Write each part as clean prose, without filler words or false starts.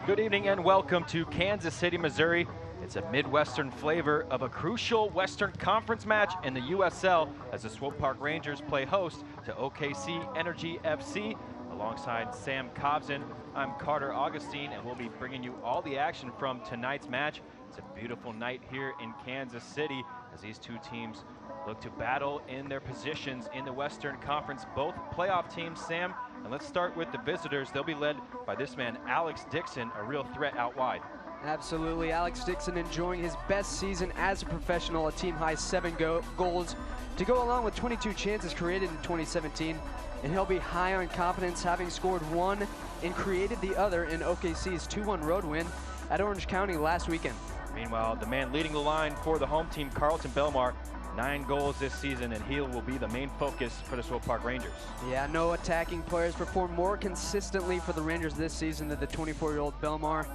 Good evening and welcome to Kansas City, Missouri. It's a Midwestern flavor of a crucial Western Conference match in the USL as the Swope Park Rangers play host to OKC Energy FC. Alongside Sam Cobson, I'm Carter Augustine, and we'll be bringing you all the action from tonight's match. It's a beautiful night here in Kansas City as these two teams look to battle in their positions in the Western Conference. Both playoff teams, Sam, and let's start with the visitors. They'll be led by this man, Alex Dixon, a real threat out wide. Absolutely, Alex Dixon enjoying his best season as a professional, a team-high 7 goals to go along with 22 chances created in 2017. And he'll be high on confidence, having scored one and created the other in OKC's 2-1 road win at Orange County last weekend. Meanwhile, the man leading the line for the home team, Carlton Belmar, 9 goals this season, and he will be the main focus for the Swope Park Rangers. Yeah, no attacking players performed more consistently for the Rangers this season than the 24-year-old Belmar.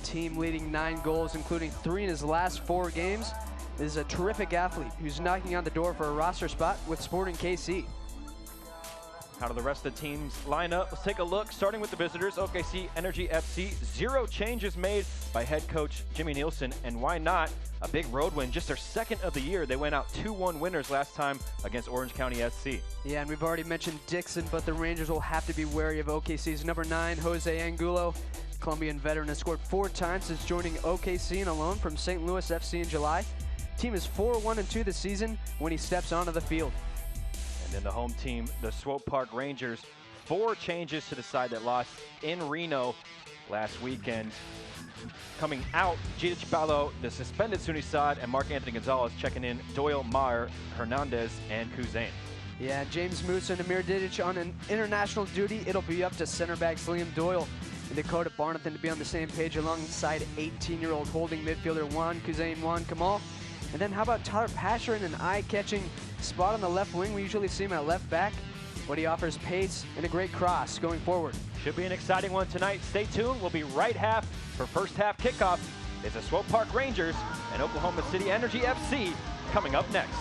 Team leading 9 goals, including 3 in his last 4 games. This is a terrific athlete who's knocking on the door for a roster spot with Sporting KC. How do the rest of the teams line up? Let's take a look, starting with the visitors, OKC Energy FC. 0 changes made by head coach Jimmy Nielsen, and why not? A big road win, just their second of the year. They went out 2-1 winners last time against Orange County SC. Yeah, and we've already mentioned Dixon, but the Rangers will have to be wary of OKC's number 9, Jose Angulo. Colombian veteran has scored 4 times since joining OKC and alone from St. Louis FC in July. Team is 4-1-2 this season when he steps onto the field. And then the home team, the Swope Park Rangers, 4 changes to the side that lost in Reno last weekend. Coming out, Gita Chibalo, the suspended Sunni Saad, and Mark Anthony Gonzalez checking in Doyle, Meyer, Hernandez, and Kuzain. Yeah, James Moose and Amir Didic on an international duty. It'll be up to center backs Liam Doyle and Dakota Barnathan to be on the same page alongside 18-year-old holding midfielder Juan Kamal. And then how about Tyler Pasher in an eye-catching spot on the left wing? We usually see him at left back, but he offers pace and a great cross going forward. Should be an exciting one tonight. Stay tuned. We'll be right half for first half kickoff. It's the Swope Park Rangers and Oklahoma City Energy FC coming up next.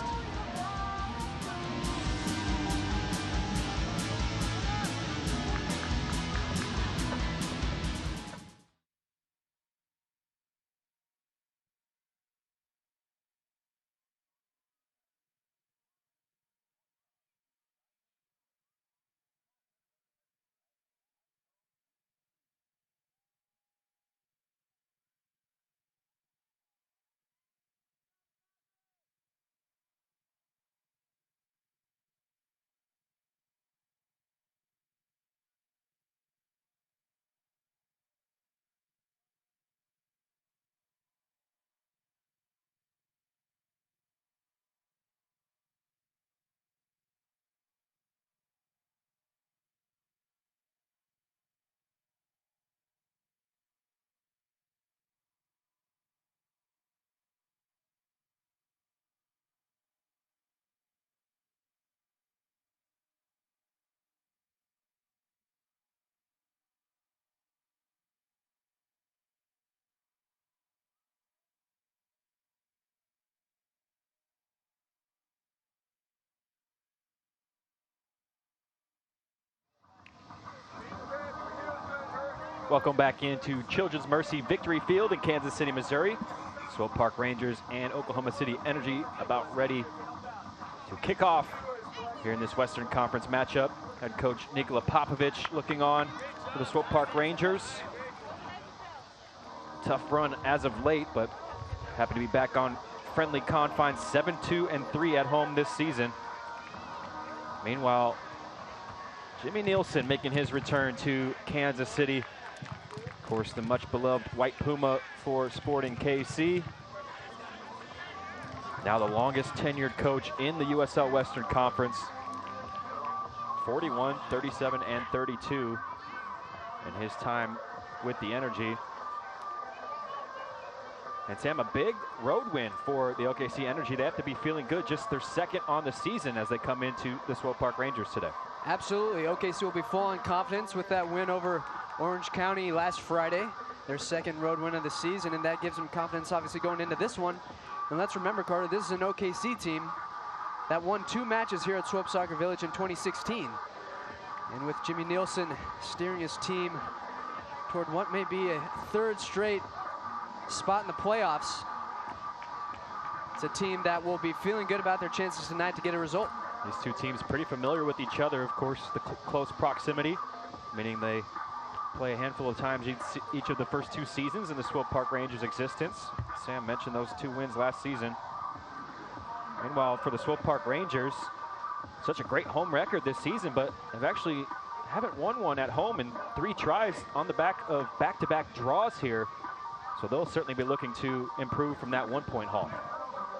Welcome back into Children's Mercy Victory Field in Kansas City, Missouri. Swope Park Rangers and Oklahoma City Energy about ready to kick off here in this Western Conference matchup. Head coach Nikola Popovich looking on for the Swope Park Rangers. Tough run as of late, but happy to be back on friendly confines, 7-2-3 at home this season. Meanwhile, Jimmy Nielsen making his return to Kansas City. Of course, the much beloved White Puma for Sporting KC. Now the longest tenured coach in the USL Western Conference. 41, 37, and 32 in his time with the Energy. And Sam, a big road win for the OKC Energy. They have to be feeling good, just their second on the season as they come into the Swope Park Rangers today. Absolutely, OKC will be full on confidence with that win over Orange County last Friday, their second road win of the season, and that gives them confidence obviously going into this one. And let's remember, Carter, this is an OKC team that won 2 matches here at Swope Soccer Village in 2016. And with Jimmy Nielsen steering his team toward what may be a third straight spot in the playoffs. It's a team that will be feeling good about their chances tonight to get a result. These two teams pretty familiar with each other, of course, the close proximity, meaning they play a handful of times each of the first 2 seasons in the Swope Park Rangers' existence. Sam mentioned those 2 wins last season. Meanwhile, for the Swope Park Rangers, such a great home record this season, but haven't won one at home in 3 tries on the back of back-to-back draws here. So they'll certainly be looking to improve from that 1-point haul.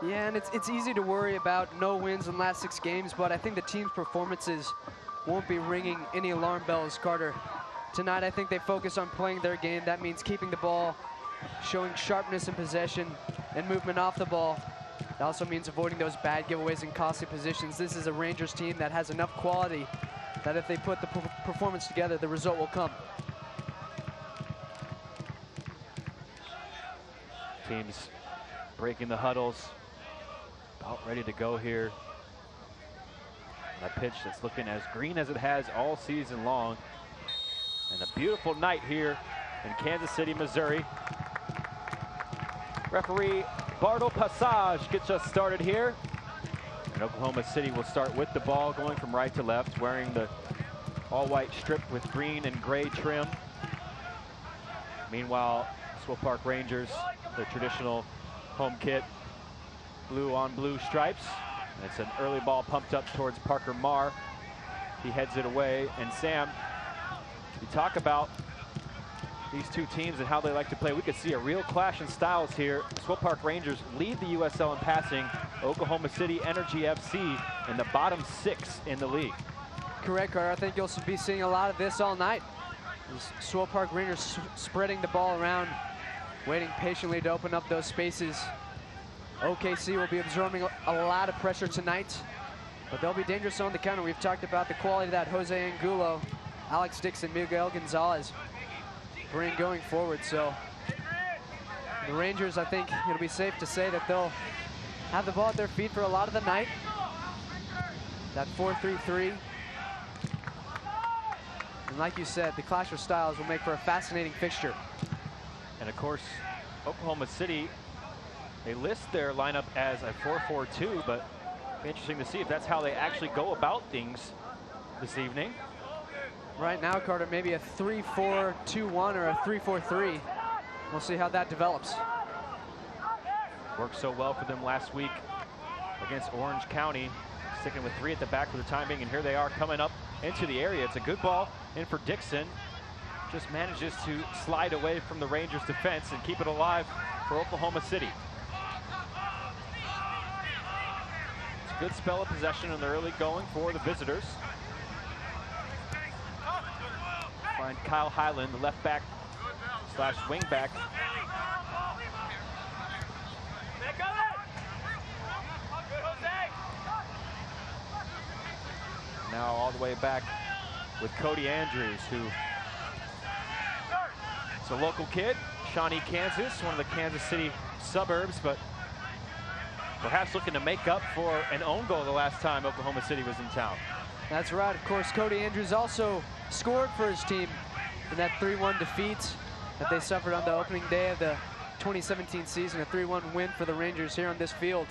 Yeah, and it's easy to worry about no wins in the last 6 games, but I think the team's performances won't be ringing any alarm bells, Carter. Tonight, I think they focus on playing their game. That means keeping the ball, showing sharpness in possession, and movement off the ball. It also means avoiding those bad giveaways and costly positions. This is a Rangers team that has enough quality that if they put the performance together, the result will come. Teams breaking the huddles, about ready to go here. A pitch that's looking as green as it has all season long. And a beautiful night here in Kansas City, Missouri. Referee Bartle Passage gets us started here. And Oklahoma City will start with the ball, going from right to left, wearing the all-white strip with green and gray trim. Meanwhile, Swope Park Rangers, their traditional home kit, blue on blue stripes. And it's an early ball pumped up towards Parker Marr. He heads it away. And Sam, you talk about these two teams and how they like to play. We could see a real clash in styles here. Swope Park Rangers lead the USL in passing. Oklahoma City Energy FC in the bottom 6 in the league. Correct, Carter. I think you'll be seeing a lot of this all night. Swope Park Rangers spreading the ball around, waiting patiently to open up those spaces. OKC will be absorbing a lot of pressure tonight, but they'll be dangerous on the counter. We've talked about the quality that Jose Angulo, Alex Dixon, Miguel Gonzalez bring going forward. So the Rangers, I think it'll be safe to say that they'll have the ball at their feet for a lot of the night. That 4-3-3. And like you said, the clash of styles will make for a fascinating fixture. And of course, Oklahoma City, they list their lineup as a 4-4-2, but it'll be interesting to see if that's how they actually go about things this evening. Right now, Carter, maybe a 3-4-2-1 or a 3-4-3. We'll see how that develops. Worked so well for them last week against Orange County, sticking with 3 at the back for the time being, and here they are coming up into the area. It's a good ball in for Dixon. Just manages to slide away from the Rangers defense and keep it alive for Oklahoma City. It's a good spell of possession in the early going for the visitors. Find Kyle Highland, the left back / wing back. Now all the way back with Cody Andrews, who is a local kid, Shawnee, Kansas, one of the Kansas City suburbs, but perhaps looking to make up for an own goal the last time Oklahoma City was in town. That's right. Of course, Cody Andrews also scored for his team in that 3-1 defeat that they suffered on the opening day of the 2017 season, a 3-1 win for the Rangers here on this field.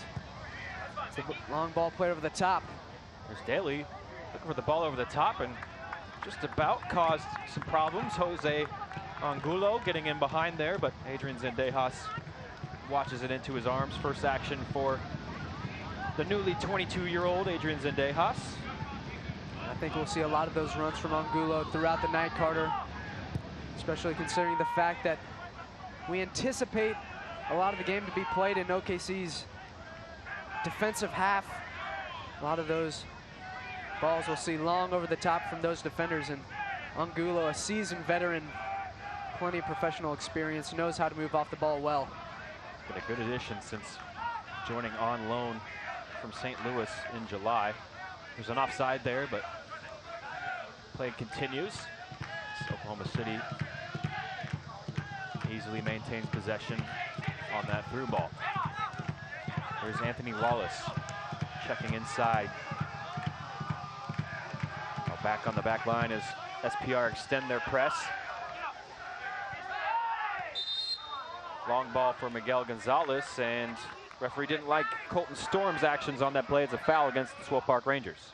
It's a long ball played over the top. There's Daly looking for the ball over the top and just about caused some problems. Jose Angulo getting in behind there, but Adrian Zendejas watches it into his arms. First action for the newly 22-year-old Adrian Zendejas. I think we'll see a lot of those runs from Angulo throughout the night, Carter, especially considering the fact that we anticipate a lot of the game to be played in OKC's defensive half. A lot of those balls we'll see long over the top from those defenders, and Angulo, a seasoned veteran, plenty of professional experience, knows how to move off the ball well. Been a good addition since joining on loan from St. Louis in July. There's an offside there, but play continues. Oklahoma City easily maintains possession on that through ball. There's Anthony Wallace checking inside. Now back on the back line as SPR extend their press. Long ball for Miguel Gonzalez, and referee didn't like Colton Storm's actions on that play. It's a foul against the Swope Park Rangers.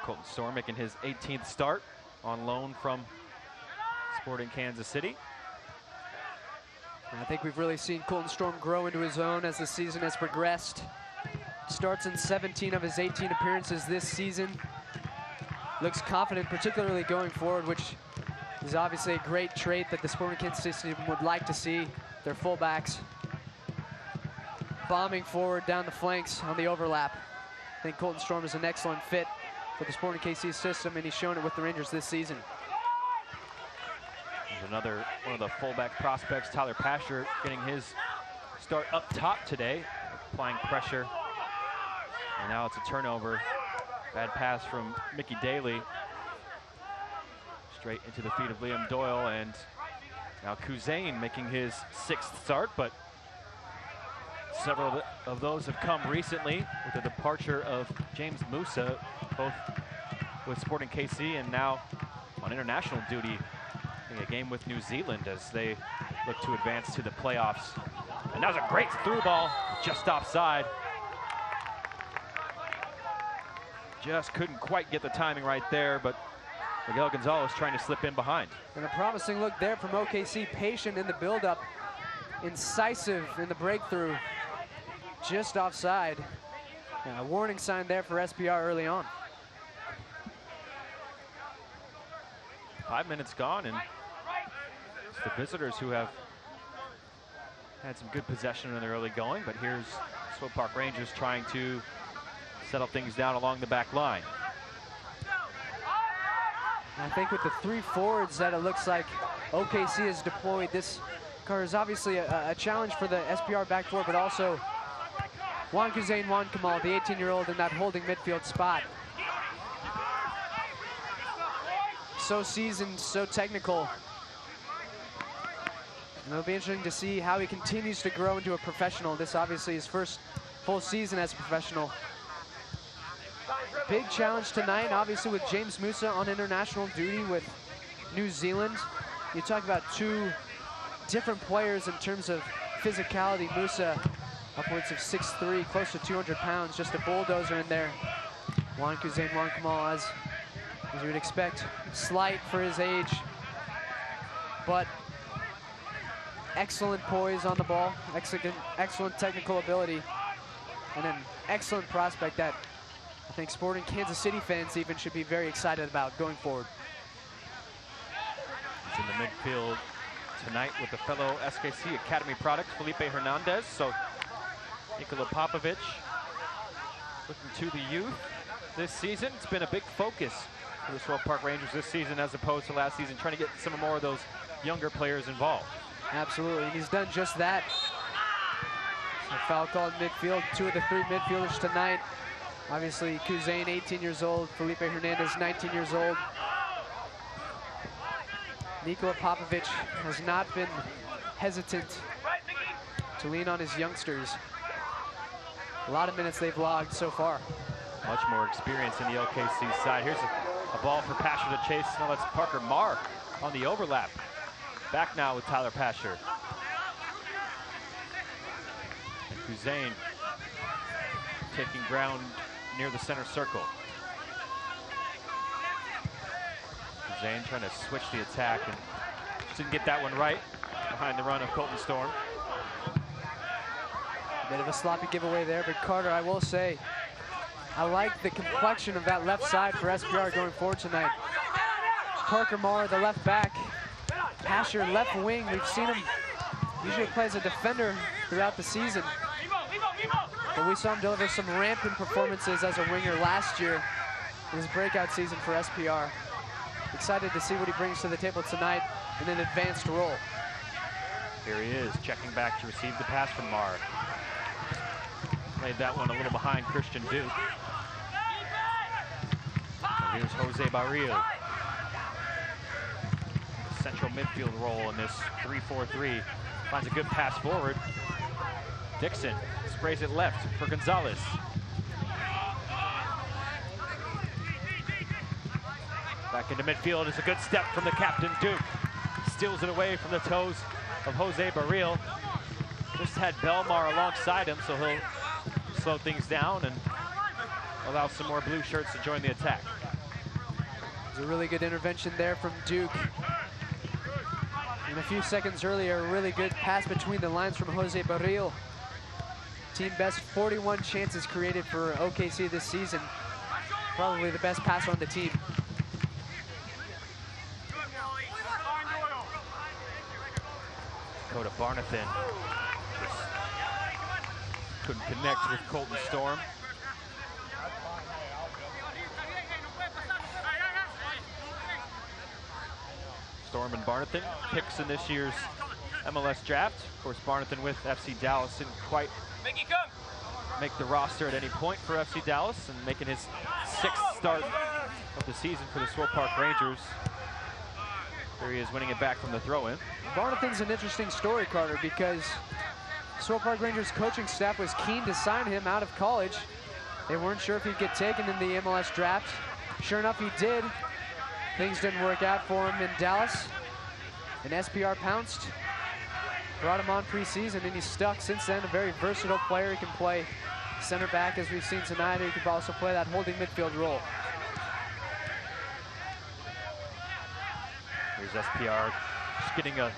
Colton Storm making his 18th start on loan from Sporting Kansas City. I think we've really seen Colton Storm grow into his own as the season has progressed. Starts in 17 of his 18 appearances this season. Looks confident, particularly going forward, which is obviously a great trait that the Sporting Kansas City would like to see. Their fullbacks bombing forward down the flanks on the overlap. I think Colton Storm is an excellent fit for the Sporting KC system, and he's shown it with the Rangers this season. There's another one of the fullback prospects, Tyler Pasher, getting his start up top today, applying pressure. And now it's a turnover. Bad pass from Mickey Daly. Straight into the feet of Liam Doyle, and now Kuzain making his 6th start, but several of those have come recently with the departure of James Musa, both with Sporting KC and now on international duty in a game with New Zealand as they look to advance to the playoffs. And that was a great through ball, just offside. Just couldn't quite get the timing right there, but Miguel Gonzalez trying to slip in behind. And a promising look there from OKC, patient in the build-up, incisive in the breakthrough, just offside. Yeah, a warning sign there for SPR early on. 5 minutes gone, and it's the visitors who have had some good possession in the early going, but here's Swope Park Rangers trying to settle things down along the back line. I think with the 3 forwards that it looks like OKC has deployed, this card is obviously a challenge for the SPR back four, but also Juan Kuzain Juan Kamal, the 18-year-old in that holding midfield spot. So seasoned, so technical. And it'll be interesting to see how he continues to grow into a professional. This obviously his first full season as a professional. Big challenge tonight, obviously, with James Musa on international duty with New Zealand. You talk about 2 different players in terms of physicality. Musa, upwards of 6'3", close to 200 pounds, just a bulldozer in there. Juan Kuzain Juan Kamal, as you would expect, slight for his age, but excellent poise on the ball, excellent technical ability, and an excellent prospect that I think Sporting Kansas City fans even should be very excited about going forward. He's in the midfield tonight with the fellow SKC Academy product, Felipe Hernandez. So Nikola Popovic looking to the youth this season. It's been a big focus for the Swope Park Rangers this season as opposed to last season, trying to get some more of those younger players involved. Absolutely, and he's done just that. So foul called midfield, 2 of the 3 midfielders tonight. Obviously, Kuzain, 18 years old. Felipe Hernandez, 19 years old. Nikola Popovic has not been hesitant to lean on his youngsters. A lot of minutes they've logged so far. Much more experience in the OKC side. Here's a ball for Pasher to chase. Now that's Parker Marr on the overlap. Back now with Tyler Pasher. And Kuzain taking ground near the center circle. Kuzain trying to switch the attack and didn't get that one right behind the run of Colton Storm. A bit of a sloppy giveaway there, but Carter, I will say, I like the complexion of that left side for SPR going forward tonight. Parker Marr, the left back. Pasher, left wing. We've seen him usually play as a defender throughout the season, but we saw him deliver some rampant performances as a winger last year in his breakout season for SPR. Excited to see what he brings to the table tonight in an advanced role. Here he is, checking back to receive the pass from Marr. Played that one a little behind Christian Duke. And here's Jose Barrio. Central midfield role in this 3-4-3. Finds a good pass forward. Dixon sprays it left for Gonzalez. Back into midfield is a good step from the captain, Duke. Steals it away from the toes of Jose Barril. Just had Belmar alongside him, so he'll slow things down and allow some more blue shirts to join the attack. It was a really good intervention there from Duke. And a few seconds earlier, a really good pass between the lines from Jose Barril. Team best 41 chances created for OKC this season. Probably the best passer on the team. Dakota Barnathan just couldn't connect with Colton Storm. Storm and Barnathan picks in this year's MLS draft. Of course, Barnathan with FC Dallas didn't quite make the roster at any point for FC Dallas, and making his 6th start of the season for the Swope Park Rangers. There he is winning it back from the throw-in. Barnathan's an interesting story, Carter, because Swope Park Rangers coaching staff was keen to sign him out of college. They weren't sure if he'd get taken in the MLS draft. Sure enough, he did. Things didn't work out for him in Dallas, and SPR pounced, brought him on preseason, and he's stuck since then. A very versatile player. He can play center back, as we've seen tonight, or he can also play that holding midfield role. Here's SPR just getting a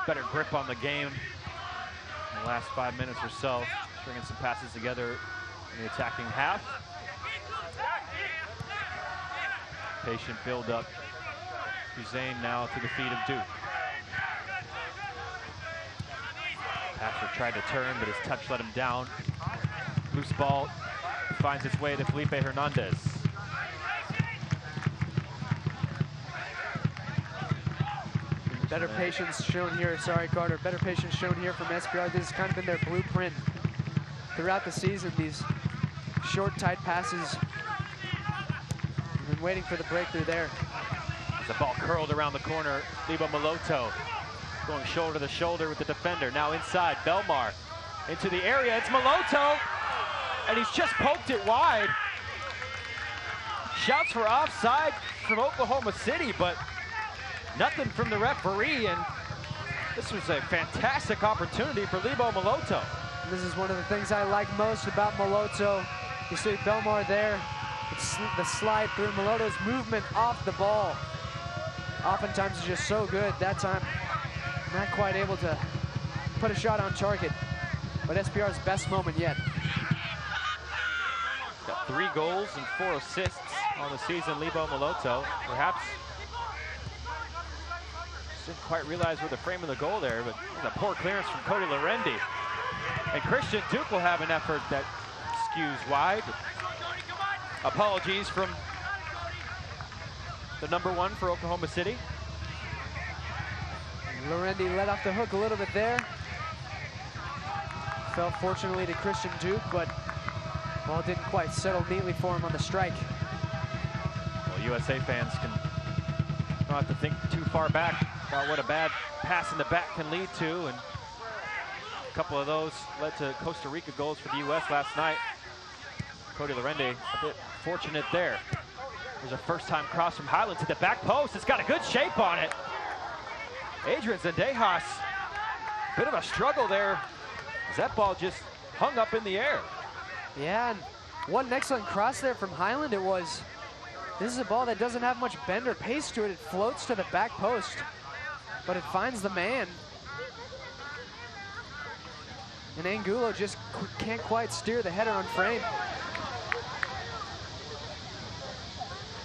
better grip on the game in the last 5 minutes or so, bringing some passes together in the attacking half. Patient build-up. Hussein now to the feet of Duke. Passer tried to turn, but his touch let him down. Loose ball finds its way to Felipe Hernandez. Better patience shown here, sorry Carter, better patience shown here from SPR. This has kind of been their blueprint throughout the season, these short, tight passes. Been waiting for the breakthrough there. The ball curled around the corner. Lebo Maloto going shoulder to shoulder with the defender. Now inside, Belmar into the area. It's Maloto, and he's just poked it wide. Shouts for offside from Oklahoma City, but nothing from the referee, and this was a fantastic opportunity for Lebo Maloto. This is one of the things I like most about Maloto. You see Belmar there. It's the slide through. Maloto's movement off the ball oftentimes is just so good. That time, not quite able to put a shot on target, but SPR's best moment yet. Got 3 goals and 4 assists on the season, Lebo Maloto. Perhaps didn't quite realize where the frame of the goal there, but it was a poor clearance from Cody Lorendi. And Christian Duke will have an effort that skews wide. Apologies from the #1 for Oklahoma City. Lorendi let off the hook a little bit there. Fell fortunately to Christian Duke, but ball didn't quite settle neatly for him on the strike. Well, USA fans don't have to think too far back about what a bad pass in the back can lead to, and a couple of those led to Costa Rica goals for the U.S. last night. Cody Lorendi a bit fortunate there. There's a first-time cross from Highland to the back post. It's got a good shape on it. Adrian Zendejas, bit of a struggle there, as that ball just hung up in the air. Yeah, and what an excellent cross there from Highland it was. This is a ball that doesn't have much bend or pace to it. It floats to the back post, but it finds the man. And Angulo just can't quite steer the header on frame.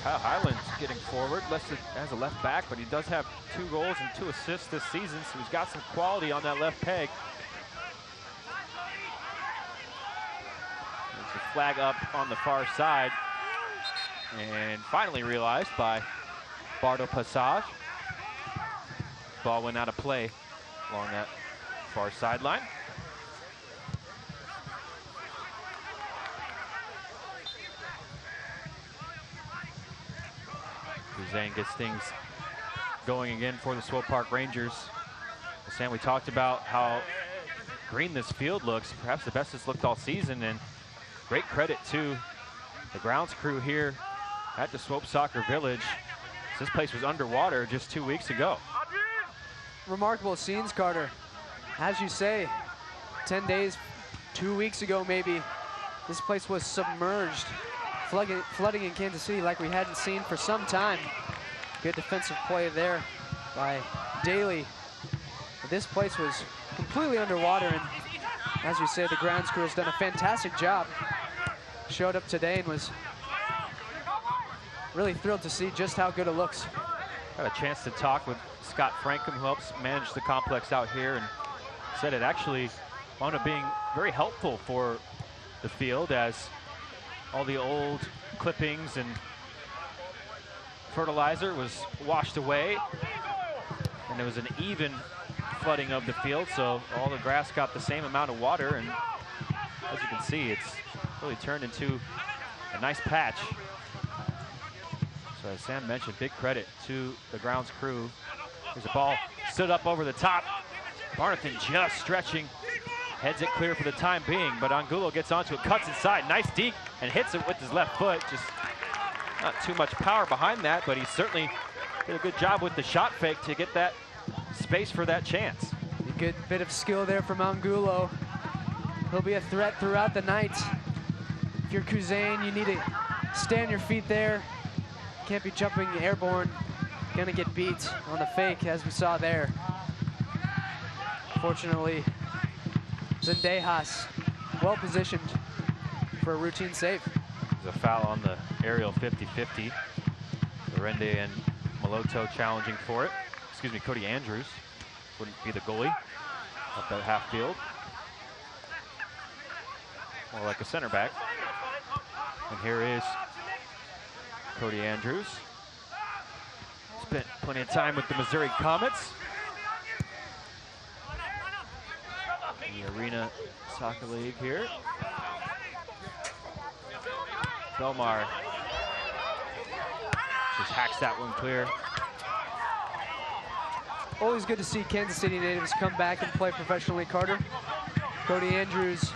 Kyle Highland's getting forward, listed as a left back, but he does have 2 goals and 2 assists this season, so he's got some quality on that left peg. There's a flag up on the far side, and finally realized by Bardo Passage. Ball went out of play along that far sideline. Zane gets things going again for the Swope Park Rangers. Sam, we talked about how green this field looks, perhaps the best it's looked all season, and great credit to the grounds crew here at the Swope Soccer Village. This place was underwater just 2 weeks ago. Remarkable scenes, Carter. As you say, 10 days, 2 weeks ago maybe, this place was submerged, flooding in Kansas City like we hadn't seen for some time. Good defensive play there by Daly. But this place was completely underwater, and as you say, the grounds crew has done a fantastic job. Showed up today and was really thrilled to see just how good it looks. Got a chance to talk with Scott Frankham, who helps manage the complex out here, and said it actually wound up being very helpful for the field, as all the old clippings and fertilizer was washed away, and there was an even flooding of the field, so all the grass got the same amount of water, and as you can see, it's really turned into a nice patch. So as Sam mentioned, big credit to the grounds crew. There's a ball stood up over the top. Barnathan just stretching, heads it clear for the time being, but Angulo gets onto it, cuts inside, nice deke, and hits it with his left foot. Just not too much power behind that, but he certainly did a good job with the shot fake to get that space for that chance. A good bit of skill there from Angulo. He'll be a threat throughout the night. If you're Cousin, you need to stay on your feet there. Can't be jumping airborne. Gonna get beat on the fake, as we saw there. Fortunately, Zendejas well positioned for a routine save. There's a foul on the aerial 50-50. Lorende and Moloto challenging for it. Excuse me, Cody Andrews wouldn't be the goalie up at half field. More like a center back. And here is Cody Andrews. Spent plenty of time with the Missouri Comets. The Arena Soccer League here. Belmar just hacks that one clear. Always good to see Kansas City natives come back and play professionally, Carter. Cody Andrews,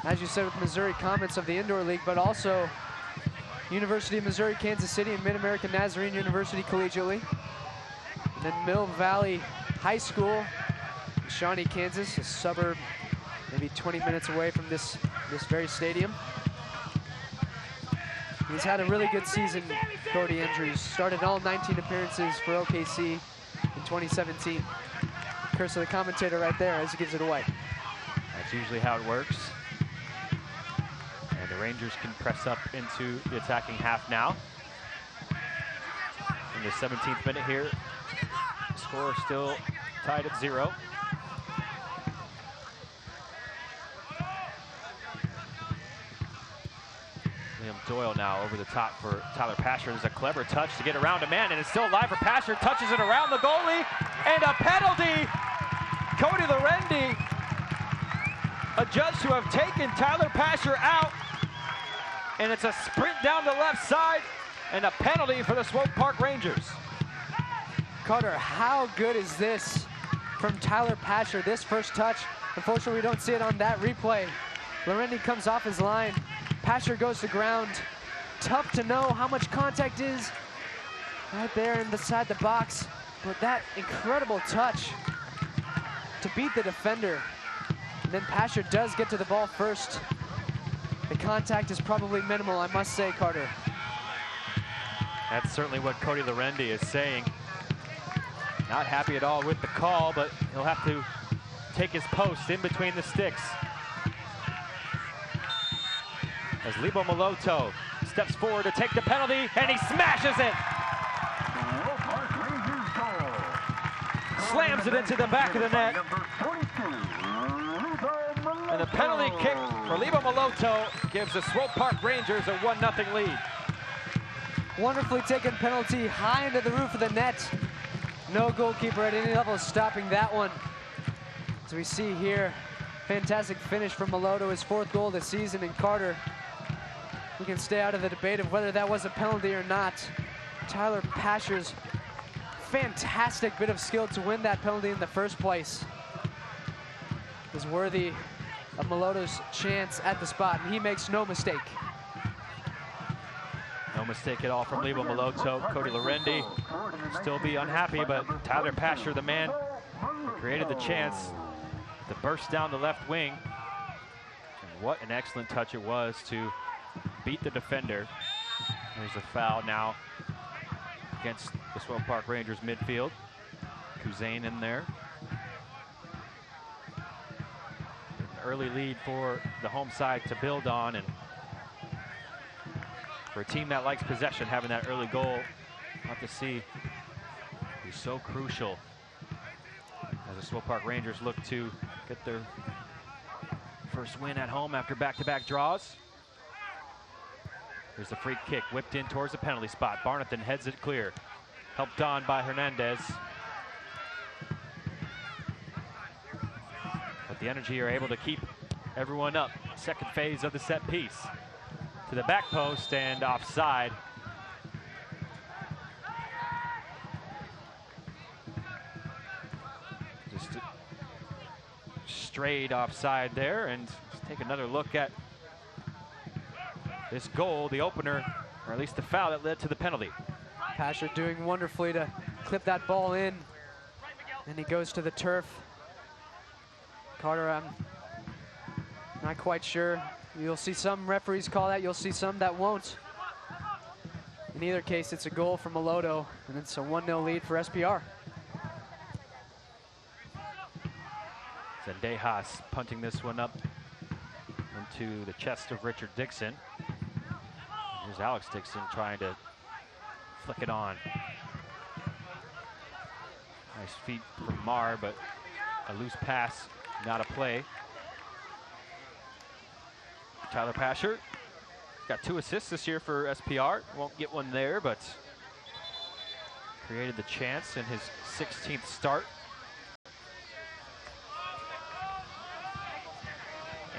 as you said, with Missouri Comets of the Indoor League, but also University of Missouri, Kansas City, and Mid-American Nazarene University collegiately. And then Mill Valley High School in Shawnee, Kansas, a suburb maybe 20 minutes away from this very stadium. He's had a really good season, Cody Andrews. Started all 19 appearances for OKC in 2017. Curse of the commentator right there as he gives it away. That's usually how it works. And the Rangers can press up into the attacking half now. In the 17th minute here, score still tied at 0. Doyle now over the top for Tyler Pasher. There's a clever touch to get around a man, and it's still alive for Pasher. Touches it around the goalie, and a penalty. Cody Lorendi adjusts to have taken Tyler Pasher out, and it's a sprint down the left side, and a penalty for the Swope Park Rangers. Carter, how good is this from Tyler Pasher, this first touch? Unfortunately, we don't see it on that replay. Lorendi comes off his line. Pasher goes to ground. Tough to know how much contact is right there inside the box, but that incredible touch to beat the defender. And then Pasher does get to the ball first. The contact is probably minimal, I must say, Carter. That's certainly what Cody Lorendi is saying. Not happy at all with the call, but he'll have to take his post in between the sticks. As Lebo Moloto steps forward to take the penalty, and he smashes it! Slams it into the back of the net. And the penalty kick for Lebo Moloto gives the Swope Park Rangers a 1-0 lead. Wonderfully taken penalty high into the roof of the net. No goalkeeper at any level stopping that one. As we see here, fantastic finish from Moloto, his 4th goal this season. And Carter, we can stay out of the debate of whether that was a penalty or not. Tyler Pasher's fantastic bit of skill to win that penalty in the first place is worthy of Moloto's chance at the spot, and he makes no mistake. No No mistake at all from Lebo Maloto. Cody Lorendi still be unhappy, but Tyler Pasher, the man who created the chance to burst down the left wing. And what an excellent touch it was to beat the defender. There's a foul now against the Swope Park Rangers midfield. Kuzane in there. An early lead for the home side to build on, and for a team that likes possession, having that early goal, not to see, is so crucial as the Swope Park Rangers look to get their first win at home after back-to-back draws. Here's the free kick, whipped in towards the penalty spot. Barnathan heads it clear, helped on by Hernandez. But the Energy are able to keep everyone up. Second phase of the set piece. To the back post and offside. Just strayed offside there, and let's take another look at this goal, the opener, or at least the foul that led to the penalty. Pasher doing wonderfully to clip that ball in, and he goes to the turf. Carter, I'm not quite sure. You'll see some referees call that, you'll see some that won't. In either case, it's a goal for Maloto, and it's a 1-0 lead for SPR. Zendejas punting this one up into the chest of Richard Dixon. Here's Alex Dixon trying to flick it on. Nice feet from Marr, but a loose pass, not a play. Tyler Pasher got 2 assists this year for SPR. Won't get one there, but created the chance in his 16th start.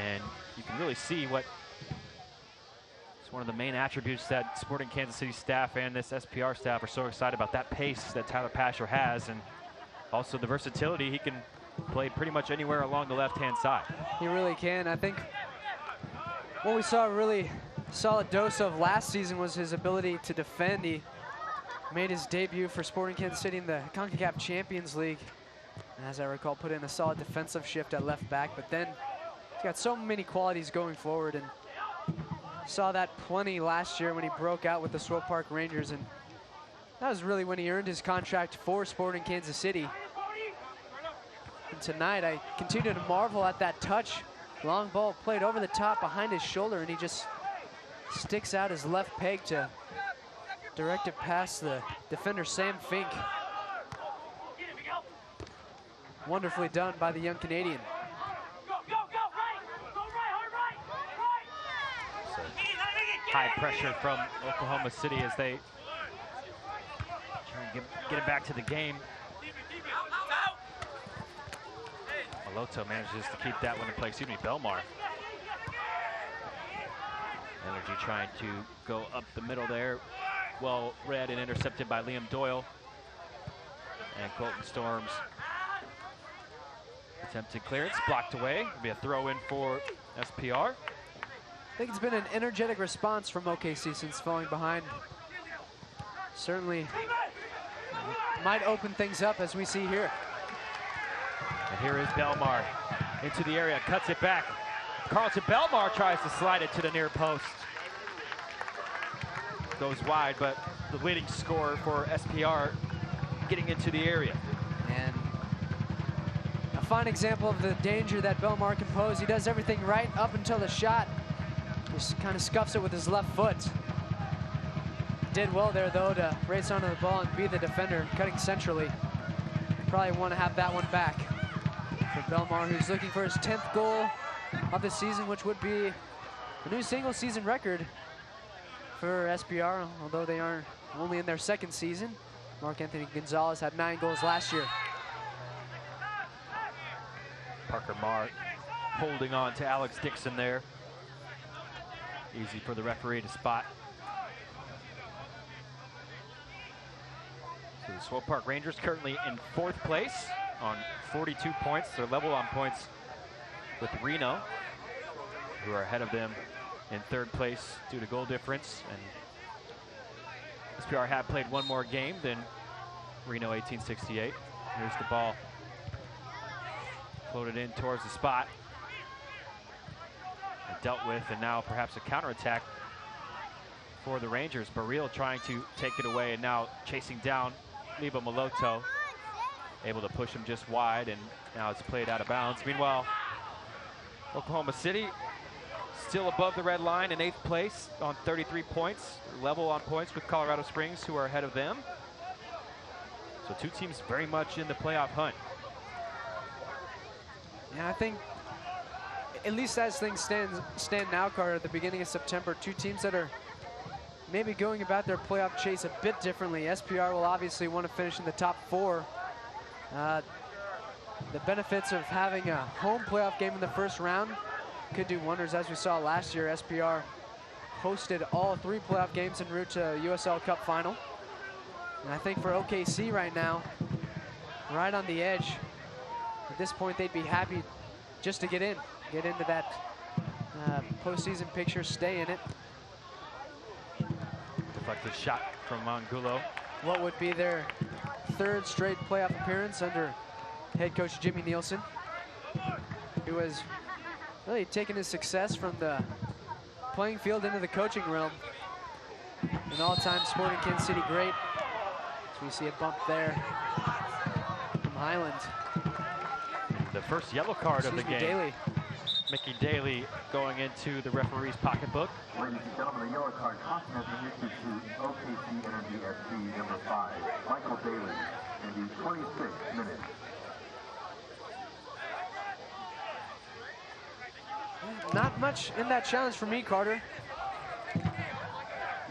And you can really see what it's one of the main attributes that Sporting Kansas City staff and this SPR staff are so excited about, that pace that Tyler Pasher has, and also the versatility. He can play pretty much anywhere along the left-hand side. He really can. I think what we saw a really solid dose of last season was his ability to defend. He made his debut for Sporting Kansas City in the CONCACAF Champions League, and as I recall, put in a solid defensive shift at left back, but then he's got so many qualities going forward, and saw that plenty last year when he broke out with the Swope Park Rangers, and that was really when he earned his contract for Sporting Kansas City. And tonight, I continue to marvel at that touch. Long ball played over the top behind his shoulder, and he just sticks out his left peg to direct it past the defender, Sam Fink. Wonderfully done by the young Canadian. High pressure from Oklahoma City as they try and get it back to the game. Maloto manages to keep that one in play. Excuse me, Belmar. Energy trying to go up the middle there. Well read and intercepted by Liam Doyle. And Colton Storms attempted clearance, blocked away. It'll be a throw in for SPR. I think it's been an energetic response from OKC since falling behind. Certainly might open things up as we see here. And here is Belmar into the area, cuts it back. Carlton Belmar tries to slide it to the near post. Goes wide, but the leading scorer for SPR getting into the area. And a fine example of the danger that Belmar can pose. He does everything right up until the shot. Just kind of scuffs it with his left foot. Did well there, though, to race onto the ball and be the defender, cutting centrally. Probably want to have that one back for Belmar, who's looking for his 10th goal of the season, which would be a new single-season record for SPR, although they are only in their 2nd season. Mark Anthony Gonzalez had 9 goals last year. Parker Marr holding on to Alex Dixon there. Easy for the referee to spot. So the Swope Park Rangers currently in 4th place on 42 points. They're level on points with Reno, who are ahead of them in 3rd place due to goal difference. And SPR had played one more game than Reno 1868. Here's the ball. Floated in towards the spot. And dealt with, and now perhaps a counterattack for the Rangers. Baril trying to take it away, and now chasing down Libo Moloto. Able to push him just wide, and now it's played out of bounds. Meanwhile, Oklahoma City still above the red line in 8th place on 33 points, level on points with Colorado Springs, who are ahead of them. So two teams very much in the playoff hunt. Yeah, I think at least as things stand now, Carter, at the beginning of September, two teams that are maybe going about their playoff chase a bit differently. SPR will obviously want to finish in the top 4. The benefits of having a home playoff game in the first round could do wonders. As we saw last year, SPR hosted all 3 playoff games en route to USL Cup final. And I think for OKC right now, right on the edge, at this point they'd be happy just to get into that postseason picture, stay in it. Deflected shot from Angulo. What would be their 3rd straight playoff appearance under head coach Jimmy Nielsen, who has really taken his success from the playing field into the coaching realm. An all-time Sporting Kansas City great. So we see a bump there from Highland. The first yellow card of the game. Daly. Mickey Daly going into the referee's pocketbook. Ladies and gentlemen, the yellow card caution has been issued to OKC Energy FC number 5, Michael Daly, in the 26th minute. Not much in that challenge for me, Carter.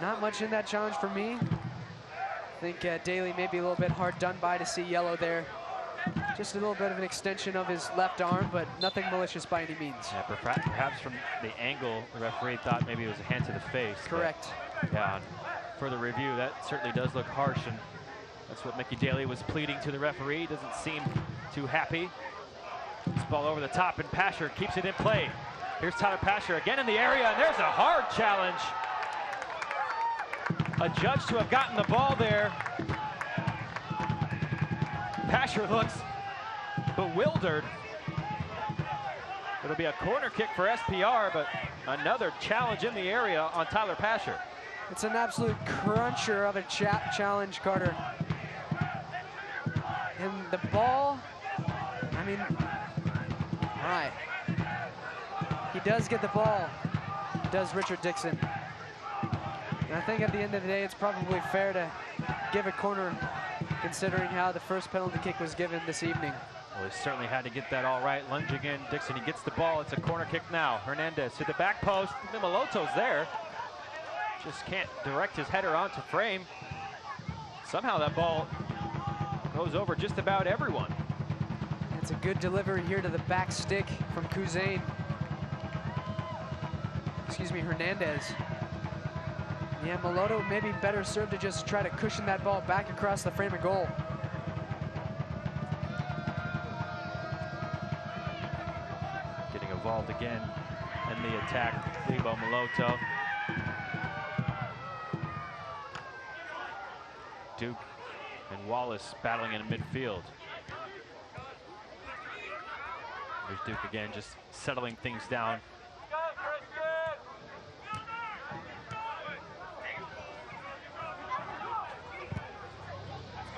Not much in that challenge for me. I think Daly may be a little bit hard done by to see yellow there. Just a little bit of an extension of his left arm, but nothing malicious by any means. Yeah, perhaps from the angle, the referee thought maybe it was a hand to the face. Correct. Yeah, on further review, that certainly does look harsh, and that's what Mickey Daly was pleading to the referee. Doesn't seem too happy. This ball over the top, and Pasher keeps it in play. Here's Tyler Pasher again in the area, and there's a hard challenge. A judge to have gotten the ball there. Pasher looks bewildered. It'll be a corner kick for SPR, but another challenge in the area on Tyler Pasher. It's an absolute cruncher of a challenge, Carter. And the ball, I mean, all right. He does get the ball, does Richard Dixon. And I think at the end of the day, it's probably fair to give a corner considering how the first penalty kick was given this evening. Well, he certainly had to get that all right. Lunging in, Dixon, he gets the ball. It's a corner kick now. Hernandez to the back post. Moloto's there. Just can't direct his header onto frame. Somehow that ball goes over just about everyone. It's a good delivery here to the back stick from Kuzain. Excuse me, Hernandez. Yeah, Moloto maybe better served to just try to cushion that ball back across the frame of goal. Getting involved again in the attack, Libo Moloto. Duke and Wallace battling in midfield. There's Duke again, just settling things down.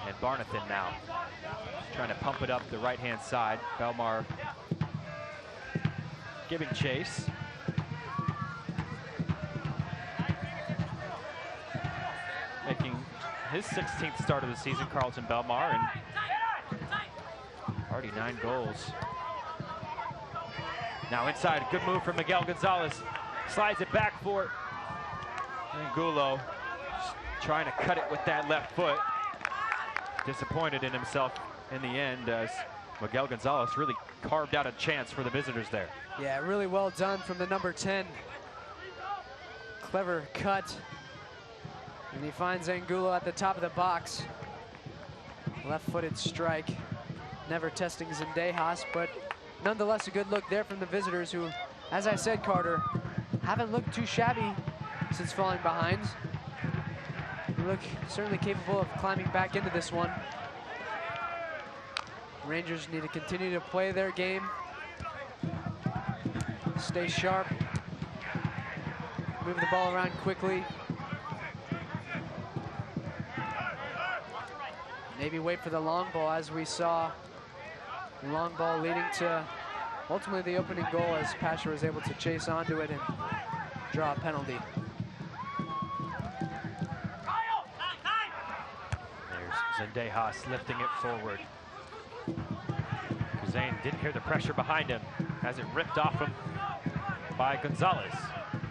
And Barnathan now, just trying to pump it up the right-hand side. Belmar giving chase. Making his 16th start of the season, Carlton Belmar, and already 9 goals. Now inside, good move from Miguel Gonzalez. Slides it back for Angulo. Just trying to cut it with that left foot. Disappointed in himself in the end as Miguel Gonzalez really carved out a chance for the visitors there. Yeah, really well done from the number 10. Clever cut. And he finds Angulo at the top of the box. Left-footed strike. Never testing Zendejas, but nonetheless a good look there from the visitors who, as I said, Carter, haven't looked too shabby since falling behind. look certainly capable of climbing back into this one. Rangers need to continue to play their game. Stay sharp. Move the ball around quickly. Maybe wait for the long ball, as we saw. The long ball leading to ultimately the opening goal, as Pasha was able to chase onto it and draw a penalty. There's Zendejas lifting it forward. Kuzane didn't hear the pressure behind him as it ripped off him by Gonzalez.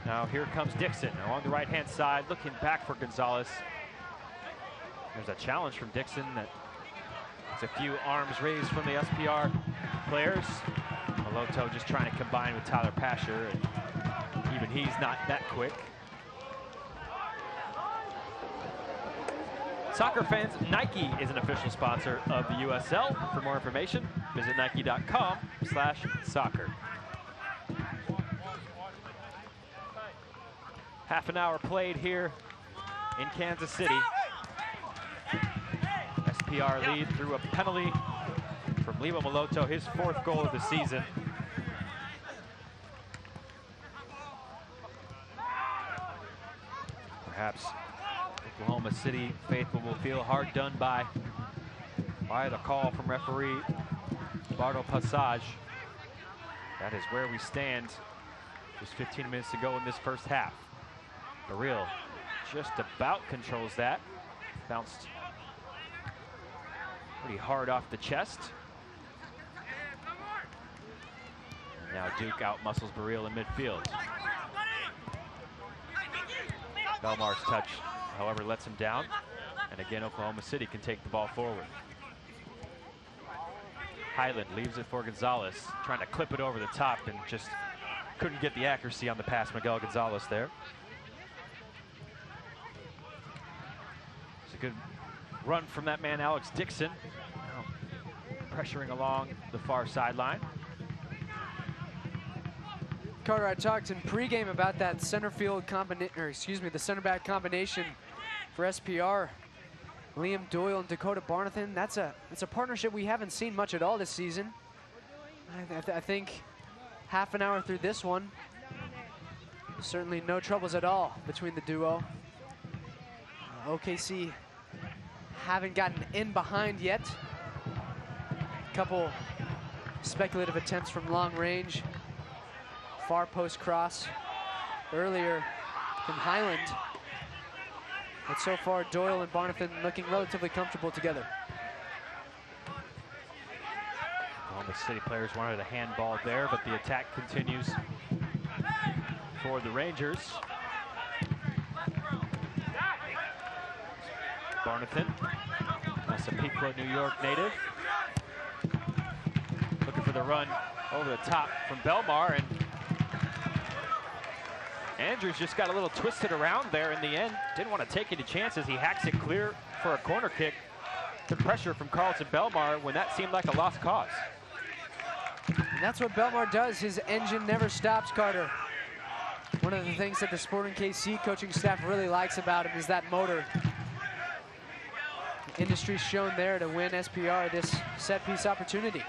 Now here comes Dixon along the right-hand side, looking back for Gonzalez. There's a challenge from Dixon. That's a few arms raised from the SPR players. Maloto just trying to combine with Tyler Pasher, and even he's not that quick. Soccer fans, Nike is an official sponsor of the USL. For more information, visit nike.com/soccer. Half an hour played here in Kansas City. SPR lead through a penalty from Leo Maloto, his 4th goal of the season. Perhaps Oklahoma City faithful will feel hard done by the call from referee Bardo Passage. That is where we stand just 15 minutes to go in this first half. Baril just about controls that. Bounced pretty hard off the chest. And now Duke out-muscles Baril in midfield. Belmar's touch, however, lets him down. And again, Oklahoma City can take the ball forward. Highland leaves it for Gonzalez, trying to clip it over the top and just couldn't get the accuracy on the pass. Miguel Gonzalez there. It's a good run from that man, Alex Dixon. Now pressuring along the far sideline. Carter, I talked in pregame about that center field combination, or excuse me, the center back combination for SPR. Liam Doyle and Dakota Barnathan. That's a partnership we haven't seen much at all this season. I think half an hour through this one, certainly no troubles at all between the duo. OKC haven't gotten in behind yet. A couple speculative attempts from long range. Far post cross earlier from Highland. But so far, Doyle and Barnathan looking relatively comfortable together. Oklahoma City players wanted a handball there, but the attack continues for the Rangers. Barnathan, Massapequa, New York native. Looking for the run over the top from Belmar, and Andrews just got a little twisted around there in the end. Didn't want to take any chances. He hacks it clear for a corner kick. Good pressure from Carlton Belmar when that seemed like a lost cause. And that's what Belmar does. His engine never stops, Carter. One of the things that the Sporting KC coaching staff really likes about him is that motor. The industry's shown there to win SPR this set piece opportunity.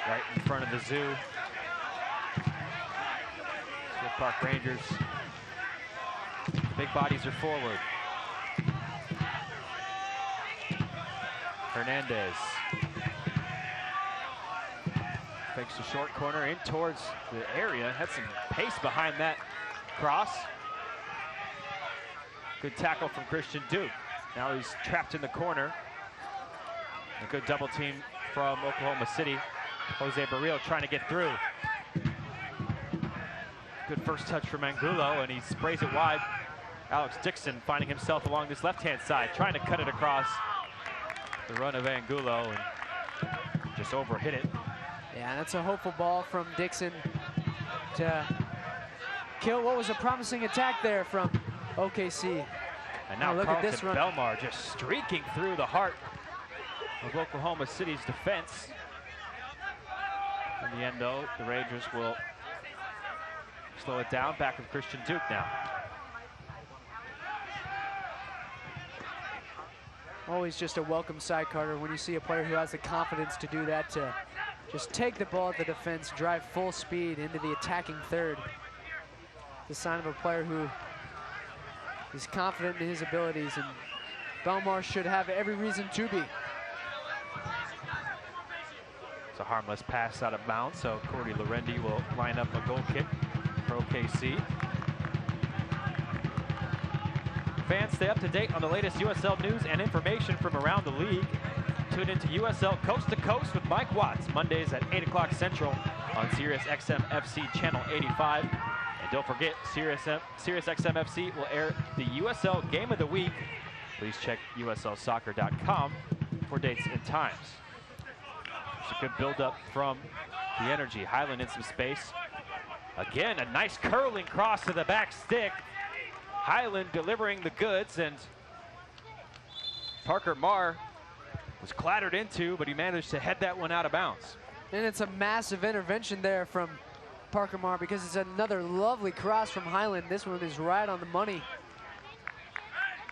Right in front of the zoo. Park Rangers. The big bodies are forward. Hernandez fakes the short corner in towards the area. Had some pace behind that cross. Good tackle from Christian Duke. Now he's trapped in the corner. A good double team from Oklahoma City. Jose Baril trying to get through. Good first touch from Angulo, and he sprays it wide. Alex Dixon finding himself along this left-hand side, trying to cut it across the run of Angulo, and just overhit it. Yeah, that's a hopeful ball from Dixon to kill what was a promising attack there from OKC. And now look at this Carlton run. Belmar just streaking through the heart of Oklahoma City's defense. In the end, though, the Rangers will slow it down. Back with Christian Duke now. Always just a welcome sight, Carter, when you see a player who has the confidence to do that, to just take the ball at the defense, drive full speed into the attacking third. It's a sign of a player who is confident in his abilities, and Belmar should have every reason to be. It's a harmless pass out of bounds, so Cordy Lorendi will line up a goal kick for OKC. Fans, stay up to date on the latest USL news and information from around the league. Tune into USL Coast to Coast with Mike Watts, Mondays at 8 o'clock Central on Sirius XM FC Channel 85. And don't forget, Sirius XM FC will air the USL Game of the Week. Please check USLsoccer.com for dates and times. It's a good build-up from the Energy. Highland in some space. Again, a nice curling cross to the back stick. Highland delivering the goods, and Parker Marr was clattered into, but he managed to head that one out of bounds. And it's a massive intervention there from Parker Marr, because it's another lovely cross from Highland. This one is right on the money.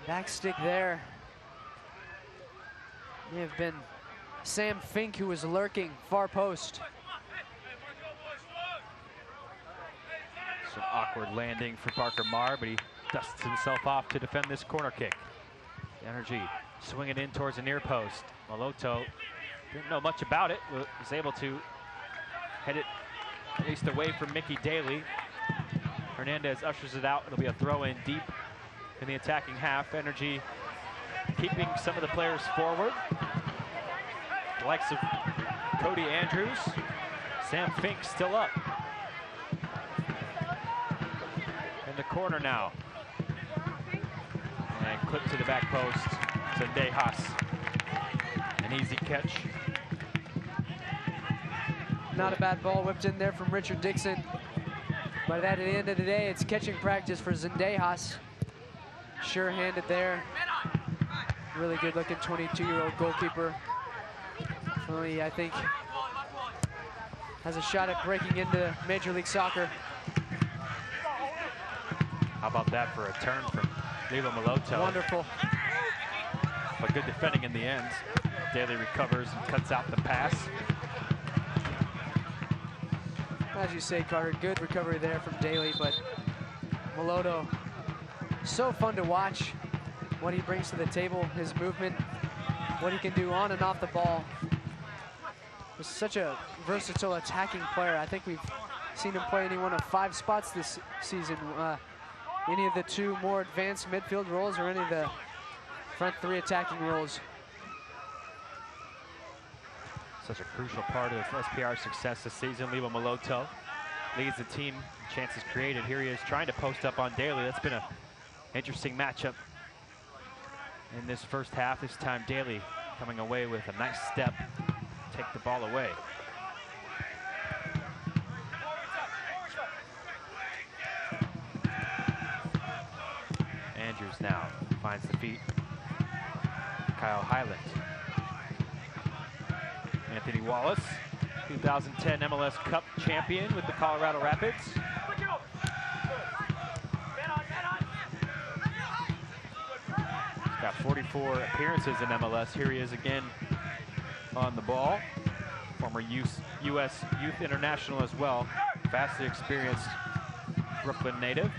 Back stick there. May have been Sam Fink who was lurking far post. Some awkward landing for Parker Marr, but he dusts himself off to defend this corner kick. Energy swinging in towards the near post. Maloto didn't know much about it, was able to head it at least away from Mickey Daly. Hernandez ushers it out. It'll be a throw in deep in the attacking half. Energy keeping some of the players forward. The likes of Cody Andrews. Sam Fink still up. In the corner now. And clipped to the back post. Zendejas. An easy catch. Not a bad ball whipped in there from Richard Dixon. But at the end of the day, it's catching practice for Zendejas. Sure-handed there. Really good-looking 22-year-old goalkeeper. Finally, I think, has a shot at breaking into Major League Soccer. How about that for a turn from Lilo Maloto? Wonderful. But good defending in the end. Daly recovers and cuts out the pass. As you say, Carter, good recovery there from Daly, but Maloto, so fun to watch what he brings to the table, his movement, what he can do on and off the ball. He's such a versatile attacking player. I think we've seen him play any one of 5 spots this season. Any of the 2 more advanced midfield roles or any of the front 3 attacking roles. Such a crucial part of SPR's success this season. Lilo Maloto leads the team. Chances created. Here he is trying to post up on Daly. That's been an interesting matchup in this first half. This time Daly coming away with a nice step. Take the ball away. Andrews now finds the feet. Kyle Highland. Anthony Wallace, 2010 MLS Cup champion with the Colorado Rapids. He's got 44 appearances in MLS. Here he is again on the ball. Former U.S. Youth International as well. Vastly experienced Brooklyn native.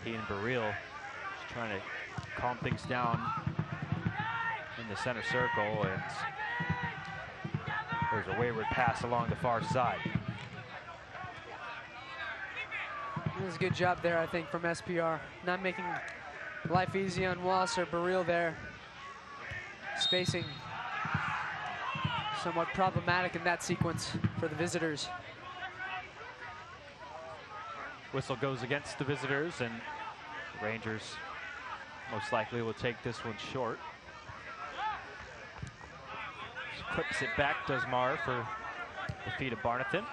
He and Baril just trying to calm things down in the center circle, and there's a wayward pass along the far side. It was a good job there, I think, from SPR. Not making life easy on Wallace or Baril there. Spacing somewhat problematic in that sequence for the visitors. Whistle goes against the visitors, and the Rangers most likely will take this one short. Just clips it back, does Marr, for the feet of Barnathan.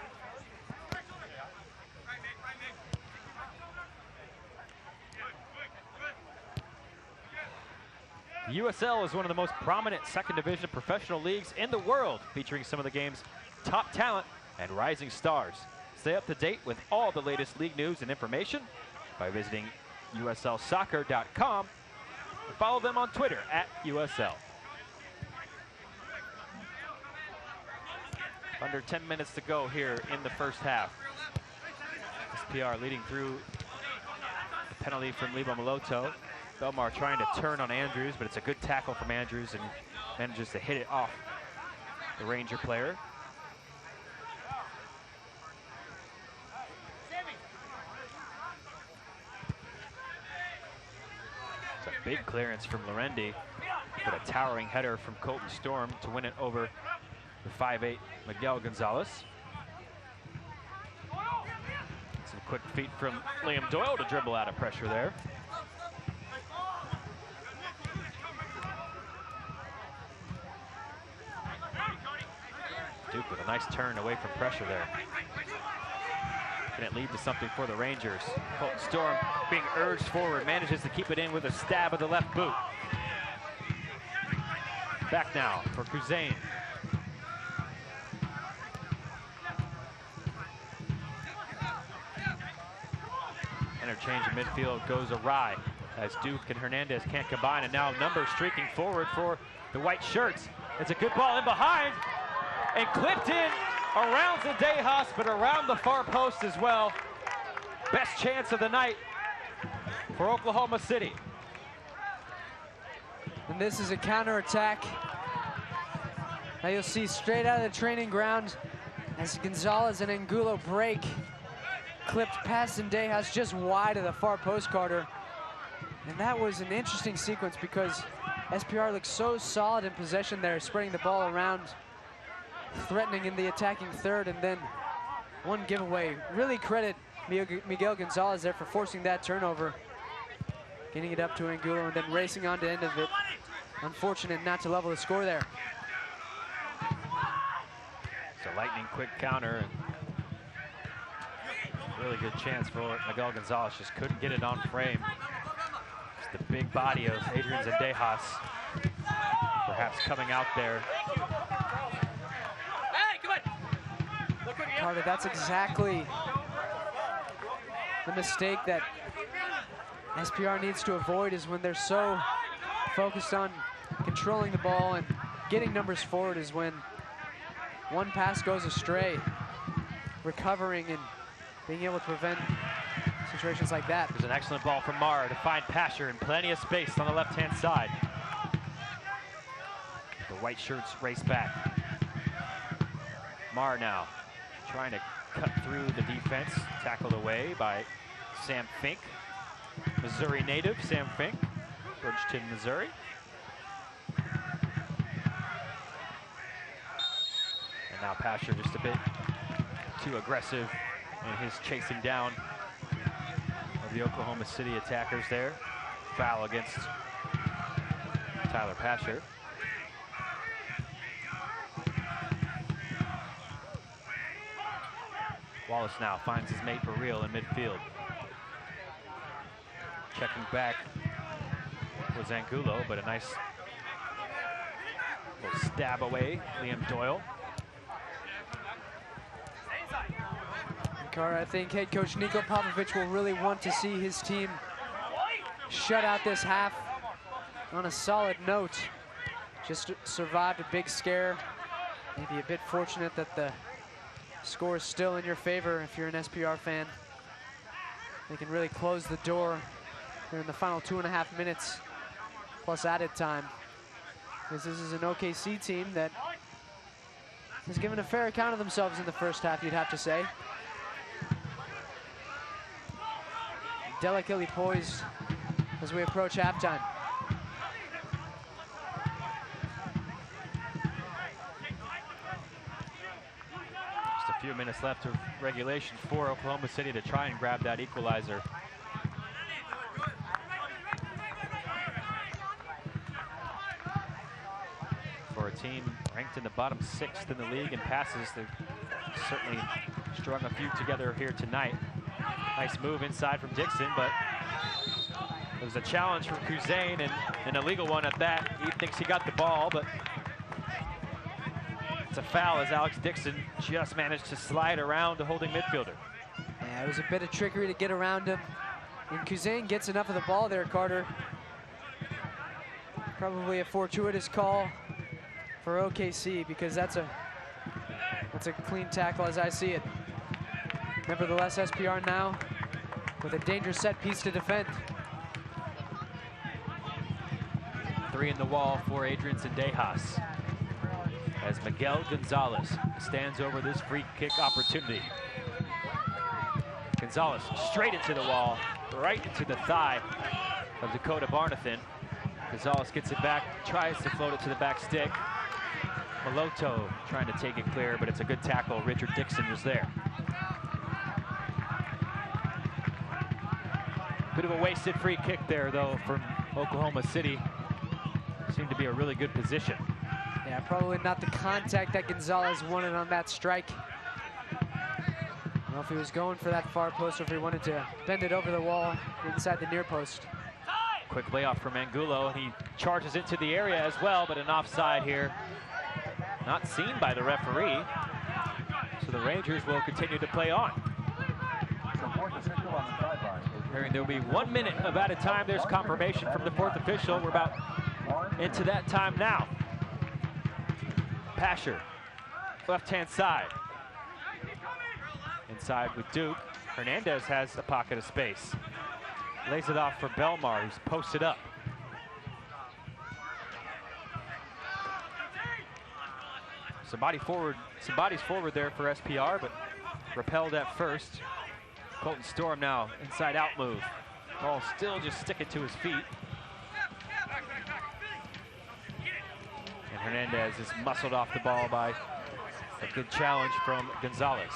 The USL is one of the most prominent second division professional leagues in the world, featuring some of the game's top talent and rising stars. Stay up to date with all the latest league news and information by visiting uslsoccer.com. And follow them on Twitter at USL. Under 10 minutes to go here in the first half. SPR leading through the penalty from Lebo Maloto. Belmar trying to turn on Andrews, but it's a good tackle from Andrews and manages to hit it off the Ranger player. It's a big clearance from Lorendi, but a towering header from Colton Storm to win it over the 5'8" Miguel Gonzalez. Some quick feet from Liam Doyle to dribble out of pressure there. Duke with a nice turn away from pressure there. Can it lead to something for the Rangers? Colton Storm being urged forward, manages to keep it in with a stab of the left boot. Back now for Kuzain. Interchange in midfield goes awry as Duke and Hernandez can't combine, and now Numbers streaking forward for the white shirts. It's a good ball in behind and clipped in around Zendejas, but around the far post as well. Best chance of the night for Oklahoma City. And this is a counterattack. Now you'll see straight out of the training ground as Gonzalez and Angulo break. Clipped past Zendejas just wide of the far post, Carter. And that was an interesting sequence because SPR looked so solid in possession there, spreading the ball around, threatening in the attacking third, and then one giveaway. Really credit Miguel Gonzalez there for forcing that turnover, getting it up to Angulo and then racing on to end of it. Unfortunate not to level the score there. It's a lightning quick counter and really good chance for Miguel Gonzalez, just couldn't get it on frame. It's the big body of Adrian Zendejas perhaps coming out there. Carter, that's exactly the mistake that SPR needs to avoid, is when they're so focused on controlling the ball and getting Numbers forward, is when one pass goes astray. Recovering and being able to prevent situations like that. There's an excellent ball from Mara to find Pasher and plenty of space on the left-hand side. The white shirts race back. Mara now trying to cut through the defense, tackled away by Sam Fink. Missouri native Sam Fink, Bridgeton, Missouri. And now Pasher just a bit too aggressive in his chasing down of the Oklahoma City attackers there. Foul against Tyler Pasher. Wallace now finds his mate for real in midfield. Checking back was Angulo, but a nice little stab away, Liam Doyle. Carter, I think head coach Niko Popovic will really want to see his team shut out this half on a solid note. Just survived a big scare. Maybe a bit fortunate that the score is still in your favor if you're an SPR fan. They can really close the door here in the final 2.5 minutes plus added time, because this is an OKC team that has given a fair account of themselves in the first half, you'd have to say. Delicately poised as we approach halftime. Just a few minutes left of regulation for Oklahoma City to try and grab that equalizer. For a team ranked in the bottom 6th in the league in passes, they've certainly strung a few together here tonight. Nice move inside from Dixon, but it was a challenge from Kuzain, and an illegal one at that. He thinks he got the ball, but it's a foul as Alex Dixon just managed to slide around the holding midfielder. Yeah, it was a bit of trickery to get around him. And Kuzane gets enough of the ball there, Carter. Probably a fortuitous call for OKC because that's a clean tackle as I see it. Nevertheless, SPR now with a dangerous set piece to defend. 3 in the wall for Adrian Zendejas as Miguel Gonzalez stands over this free kick opportunity. Gonzalez straight into the wall, right into the thigh of Dakota Barnathan. Gonzalez gets it back, tries to float it to the back stick. Moloto trying to take it clear, but it's a good tackle. Richard Dixon was there. Bit of a wasted free kick there, though, from Oklahoma City. Seemed to be a really good position. Yeah, probably not the contact that Gonzalez wanted on that strike. I don't know if he was going for that far post or if he wanted to bend it over the wall inside the near post. Quick layoff from Angulo, and he charges into the area as well, but an offside here. Not seen by the referee. So the Rangers will continue to play on. There'll be 1 minute of added time. There's confirmation from the fourth official. We're about into that time now. Pasher, left-hand side. Inside with Duke. Hernandez has a pocket of space. Lays it off for Belmar, who's posted up. Somebody's forward there for SPR, but repelled at first. Colton Storm now, inside out move. Ball still just sticking to his feet. And Hernandez is muscled off the ball by a good challenge from Gonzalez.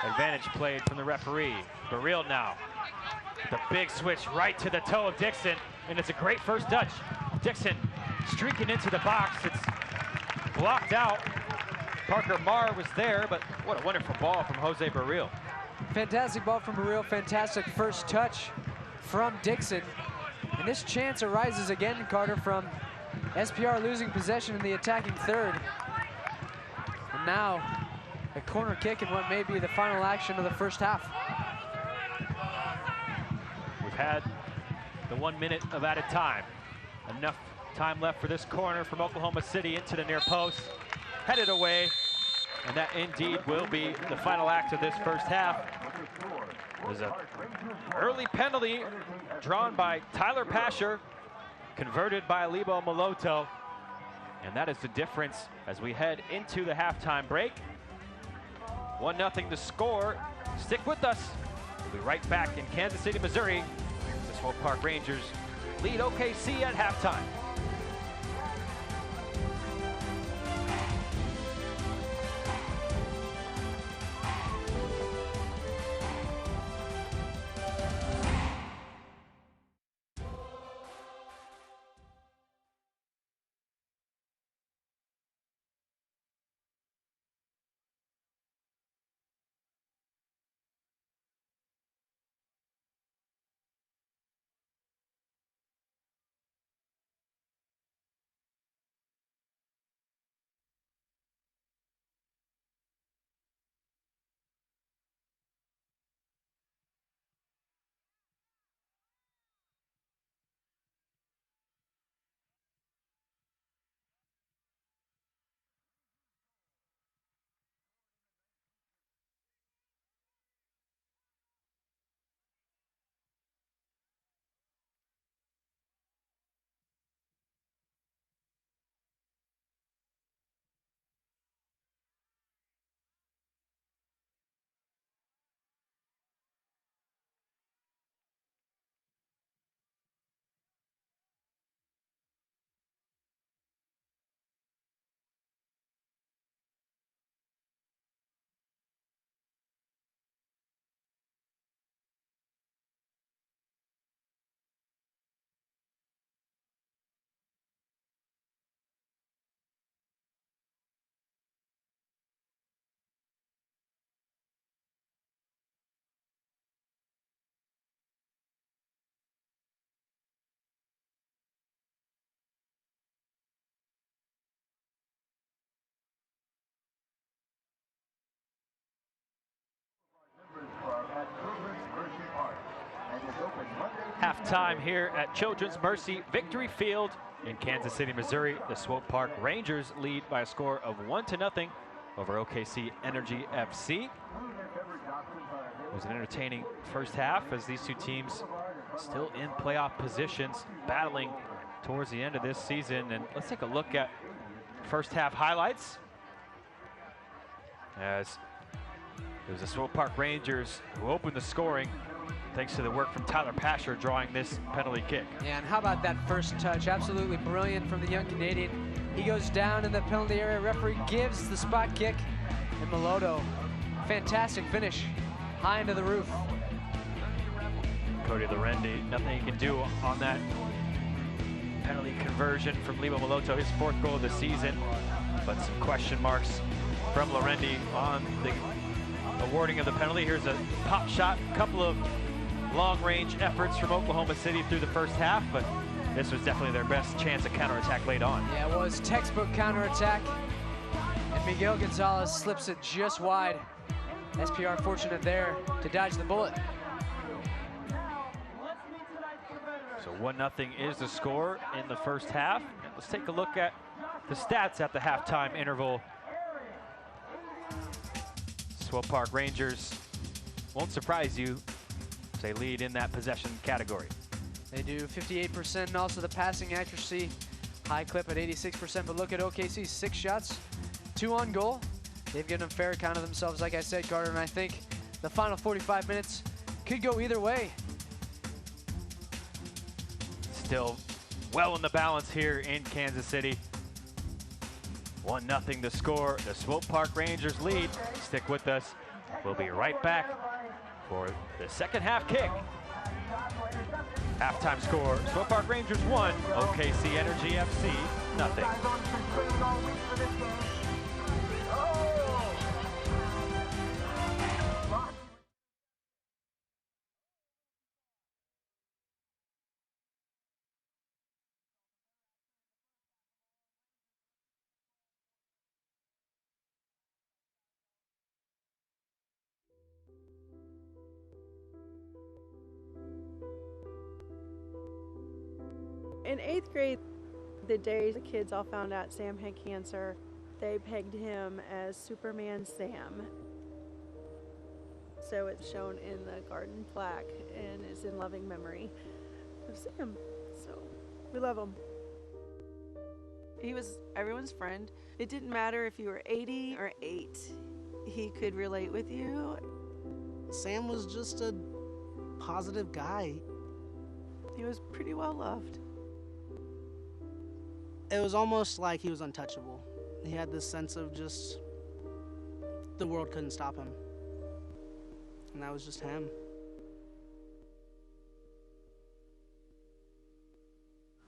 Advantage played from the referee. Baril now. The big switch right to the toe of Dixon, and it's a great first touch. Dixon streaking into the box. It's blocked out. Parker Marr was there, but what a wonderful ball from Jose Baril. Fantastic ball from Baril. Fantastic first touch from Dixon. And this chance arises again, Carter, from SPR losing possession in the attacking third. And now a corner kick in what may be the final action of the first half. We've had the 1 minute of added time. Enough time left for this corner from Oklahoma City into the near post. Headed away, and that indeed will be the final act of this first half. There's an early penalty drawn by Tyler Pasher, converted by Lebo Moloto. And that is the difference as we head into the halftime break. 1-0 to score. Stick with us. We'll be right back in Kansas City, Missouri. The Swope Park Rangers lead OKC at halftime. halftime here at Children's Mercy Victory Field in Kansas City, Missouri. The Swope Park Rangers lead by a score of 1-0 over OKC Energy FC. It was an entertaining first half as these two teams still in playoff positions, battling towards the end of this season. And let's take a look at first half highlights, as it was the Swope Park Rangers who opened the scoring thanks to the work from Tyler Pasher drawing this penalty kick. Yeah, and how about that first touch? Absolutely brilliant from the young Canadian. He goes down in the penalty area. Referee gives the spot kick, and Meloto, fantastic finish, high into the roof. Cody Lorendi, nothing he can do on that penalty conversion from Lebo Meloto, his 4th goal of the season, but some question marks from Lorendi on the awarding of the penalty. Here's a pop shot, a couple of long-range efforts from Oklahoma City through the first half, but this was definitely their best chance at counterattack late on. Yeah, it was textbook counterattack, and Miguel Gonzalez slips it just wide. SPR fortunate there to dodge the bullet. So 1-0 is the score in the first half. And let's take a look at the stats at the halftime interval. Swope Park Rangers won't surprise you. They lead in that possession category. They do 58%, and also the passing accuracy, high clip at 86%. But look at OKC, 6 shots, 2 on goal. They've given a fair account of themselves, like I said, Carter, and I think the final 45 minutes could go either way. Still well in the balance here in Kansas City. 1-0 the score. The Swope Park Rangers lead. Stick with us. We'll be right back for the second half kick. Halftime score, Swope Park Rangers 1, OKC Energy FC 0. In 8th grade, the day the kids all found out Sam had cancer, they pegged him as Superman Sam. So it's shown in the garden plaque and is in loving memory of Sam. So we love him. He was everyone's friend. It didn't matter if you were 80 or 8. He could relate with you. Sam was just a positive guy. He was pretty well loved. It was almost like he was untouchable. He had this sense of just the world couldn't stop him. And that was just him.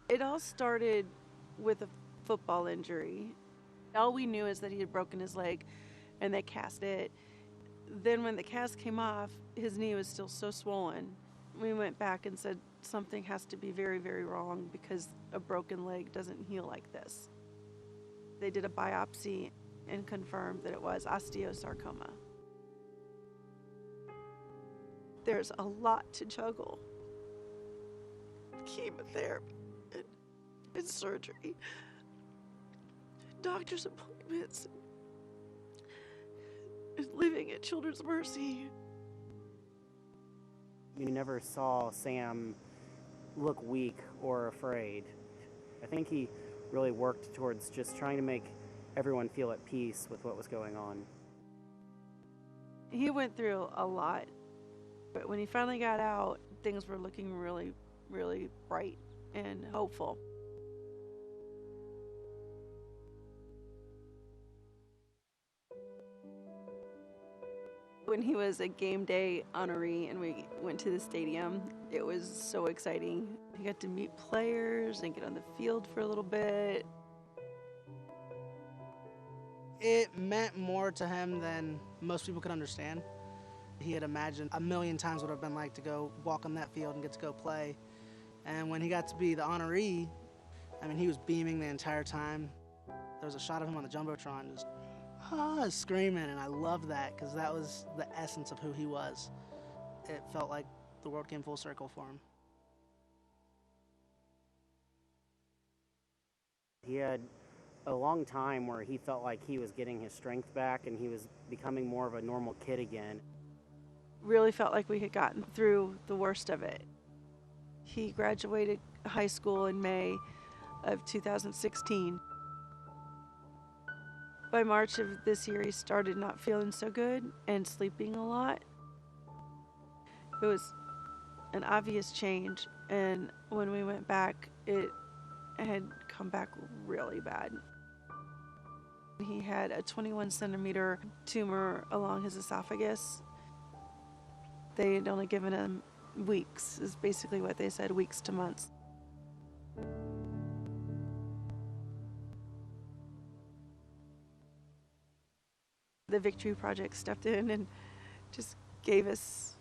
It all started with a football injury. All we knew is that he had broken his leg and they cast it. Then when the cast came off, his knee was still so swollen. We went back and said something has to be very, very wrong because a broken leg doesn't heal like this. They did a biopsy and confirmed that it was osteosarcoma. There's a lot to juggle. Chemotherapy and surgery, doctor's appointments, and living at Children's Mercy. You never saw Sam look weak or afraid. I think he really worked towards just trying to make everyone feel at peace with what was going on. He went through a lot, but when he finally got out, things were looking really, really bright and hopeful. When he was a game day honoree and we went to the stadium, it was so exciting. He got to meet players and get on the field for a little bit. It meant more to him than most people could understand. He had imagined a million times what it would have been like to go walk on that field and get to go play. And when he got to be the honoree, I mean, he was beaming the entire time. There was a shot of him on the Jumbotron just screaming, and I loved that because that was the essence of who he was. It felt like the world came full circle for him. He had a long time where he felt like he was getting his strength back and he was becoming more of a normal kid again. Really felt like we had gotten through the worst of it. He graduated high school in May of 2016. By March of this year, he started not feeling so good and sleeping a lot. It was an obvious change, and when we went back, it had come back really bad. He had a 21 centimeter tumor along his esophagus. They had only given him weeks, is basically what they said, weeks to months. The Victory Project stepped in and just gave us,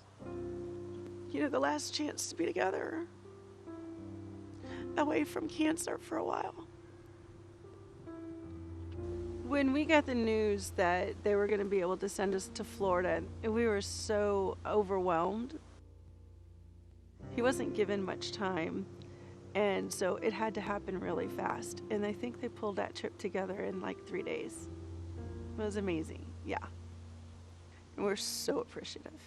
the last chance to be together, away from cancer for a while. When we got the news that they were going to be able to send us to Florida, we were so overwhelmed. He wasn't given much time, and so it had to happen really fast. And I think they pulled that trip together in like 3 days. It was amazing, yeah. And we're so appreciative.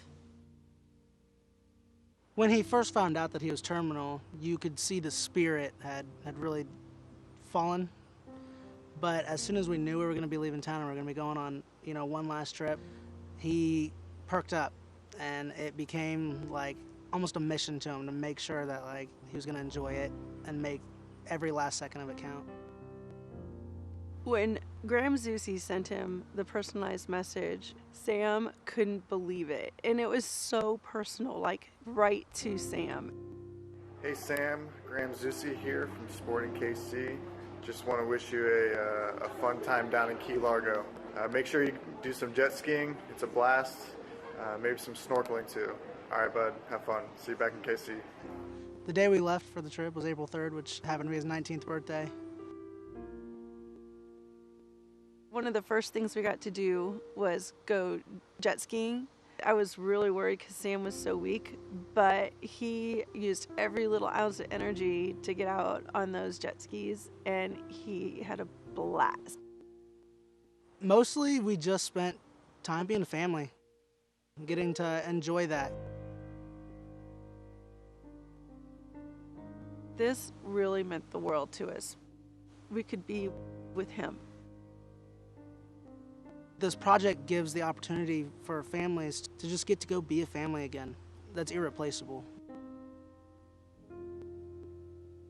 When he first found out that he was terminal, you could see the spirit had really fallen. But as soon as we knew we were going to be leaving town and we were going to be going on, one last trip, he perked up, and it became like almost a mission to him to make sure that he was going to enjoy it and make every last second of it count. When Graham Zusi sent him the personalized message, Sam couldn't believe it. And it was so personal, right to Sam. Hey Sam, Graham Zusi here from Sporting KC. Just want to wish you a fun time down in Key Largo. Make sure you do some jet skiing. It's a blast. Maybe some snorkeling too. All right, bud. Have fun. See you back in KC. The day we left for the trip was April 3rd, which happened to be his 19th birthday. One of the first things we got to do was go jet skiing. I was really worried because Sam was so weak, but he used every little ounce of energy to get out on those jet skis, and he had a blast. Mostly we just spent time being a family, getting to enjoy that. This really meant the world to us. We could be with him. This project gives the opportunity for families to just get to go be a family again. That's irreplaceable.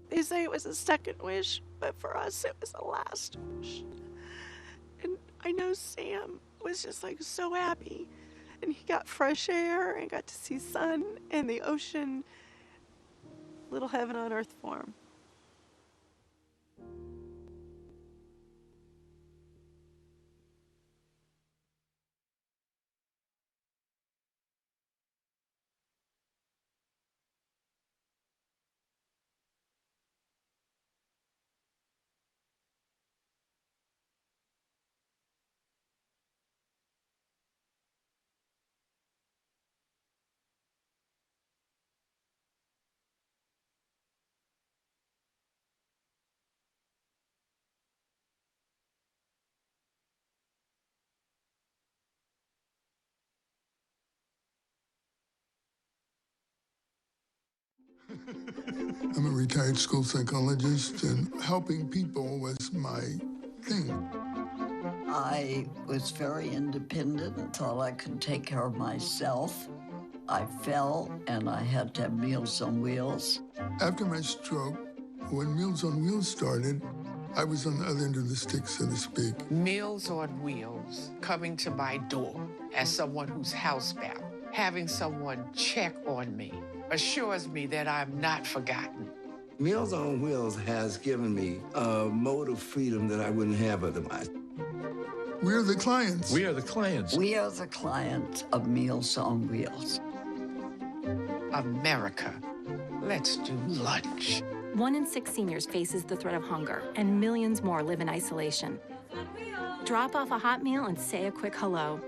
They say it was a second wish, but for us it was a last wish. And I know Sam was just so happy. And he got fresh air and got to see sun and the ocean. Little heaven on earth for him. I'm a retired school psychologist, and helping people was my thing. I was very independent and thought I could take care of myself. I fell, and I had to have Meals on Wheels. After my stroke, when Meals on Wheels started, I was on the other end of the stick, so to speak. Meals on Wheels coming to my door as someone who's housebound, having someone check on me, assures me that I'm not forgotten. Meals on Wheels has given me a mode of freedom that I wouldn't have otherwise. We're the clients. We are the clients. We are the clients of Meals on Wheels. America, let's do lunch. 1 in 6 seniors faces the threat of hunger, and millions more live in isolation. Drop off a hot meal and say a quick hello.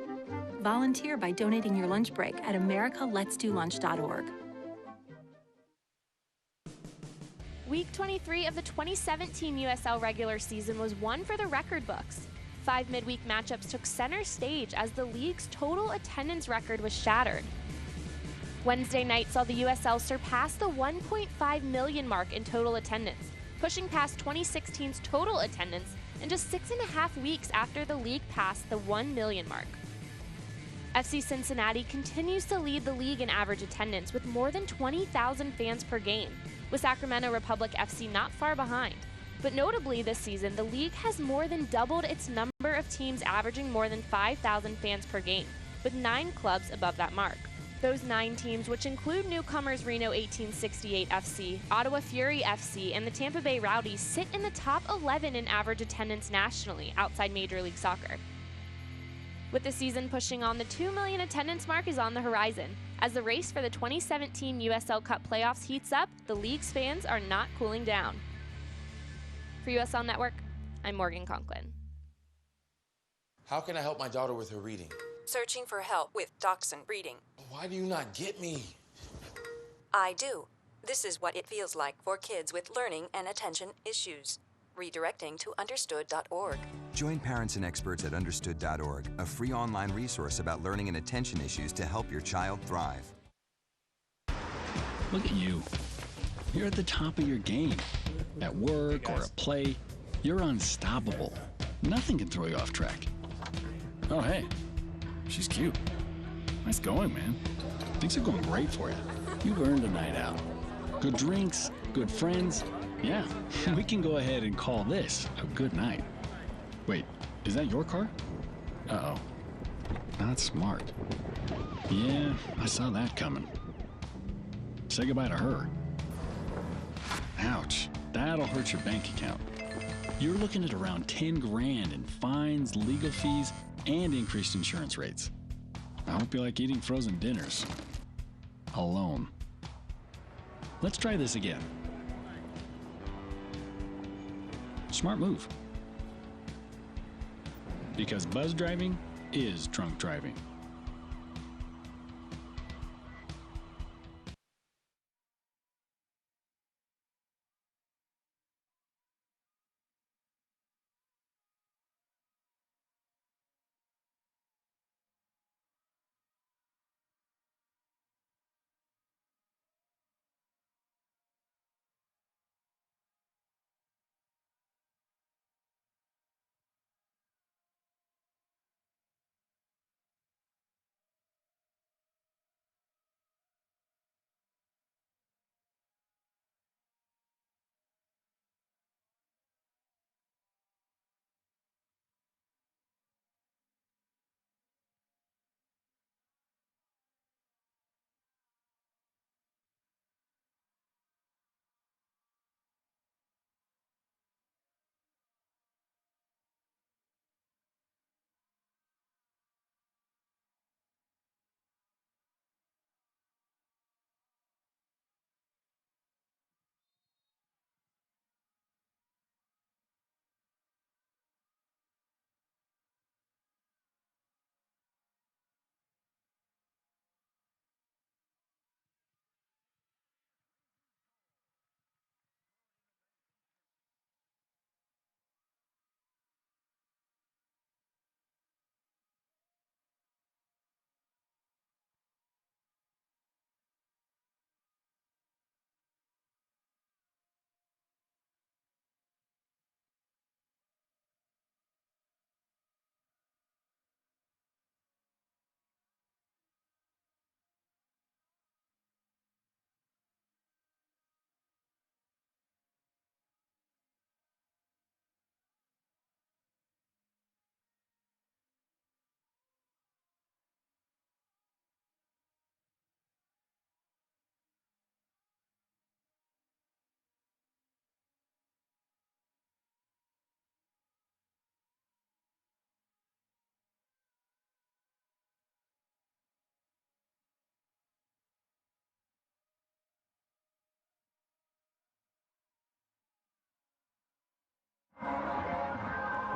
Volunteer by donating your lunch break at americaletsdolunch.org. Week 23 of the 2017 USL regular season was one for the record books. 5 midweek matchups took center stage as the league's total attendance record was shattered. Wednesday night saw the USL surpass the 1.5 million mark in total attendance, pushing past 2016's total attendance in just 6.5 weeks after the league passed the 1 million mark. FC Cincinnati continues to lead the league in average attendance with more than 20,000 fans per game, with Sacramento Republic FC not far behind. But notably this season, the league has more than doubled its number of teams averaging more than 5,000 fans per game, with 9 clubs above that mark. Those 9 teams, which include newcomers Reno 1868 FC, Ottawa Fury FC, and the Tampa Bay Rowdies, sit in the top 11 in average attendance nationally outside Major League Soccer. With the season pushing on, the 2 million attendance mark is on the horizon. As the race for the 2017 USL Cup playoffs heats up, the league's fans are not cooling down. For USL Network, I'm Morgan Conklin. How can I help my daughter with her reading? Searching for help with Dixon reading. Why do you not get me? I do. This is what it feels like for kids with learning and attention issues. Redirecting to understood.org. Join parents and experts at understood.org, a free online resource about learning and attention issues to help your child thrive. Look at you. You're at the top of your game. At work or at play, you're unstoppable. Nothing can throw you off track. Oh, hey, she's cute. Nice going, man. Things are going great for you. You've earned a night out. Good drinks, good friends. Yeah, we can go ahead and call this a good night. Wait, is that your car? Uh-oh. Not smart. Yeah, I saw that coming. Say goodbye to her. Ouch, that'll hurt your bank account. You're looking at around 10 grand in fines, legal fees, and increased insurance rates. I hope you like eating frozen dinners. Alone. Let's try this again. Smart move. Because buzz driving is drunk driving.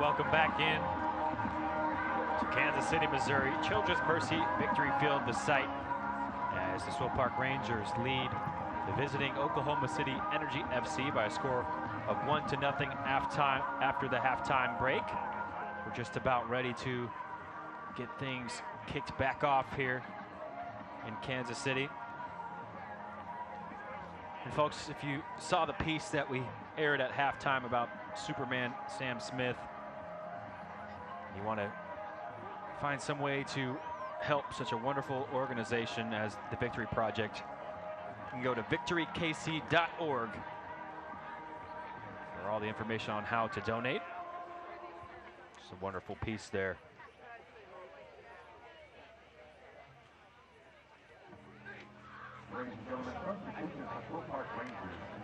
Welcome back in to Kansas City, Missouri. Children's Mercy Victory Field, the site, as the Swope Park Rangers lead the visiting Oklahoma City Energy FC by a score of 1-0 after the halftime break. We're just about ready to get things kicked back off here in Kansas City. And folks, if you saw the piece that we aired at halftime about Superman Sam Smith, you want to find some way to help such a wonderful organization as the Victory Project, you can go to victorykc.org for all the information on how to donate. It's a wonderful piece there. Ladies and gentlemen, substitution for Swope Park Rangers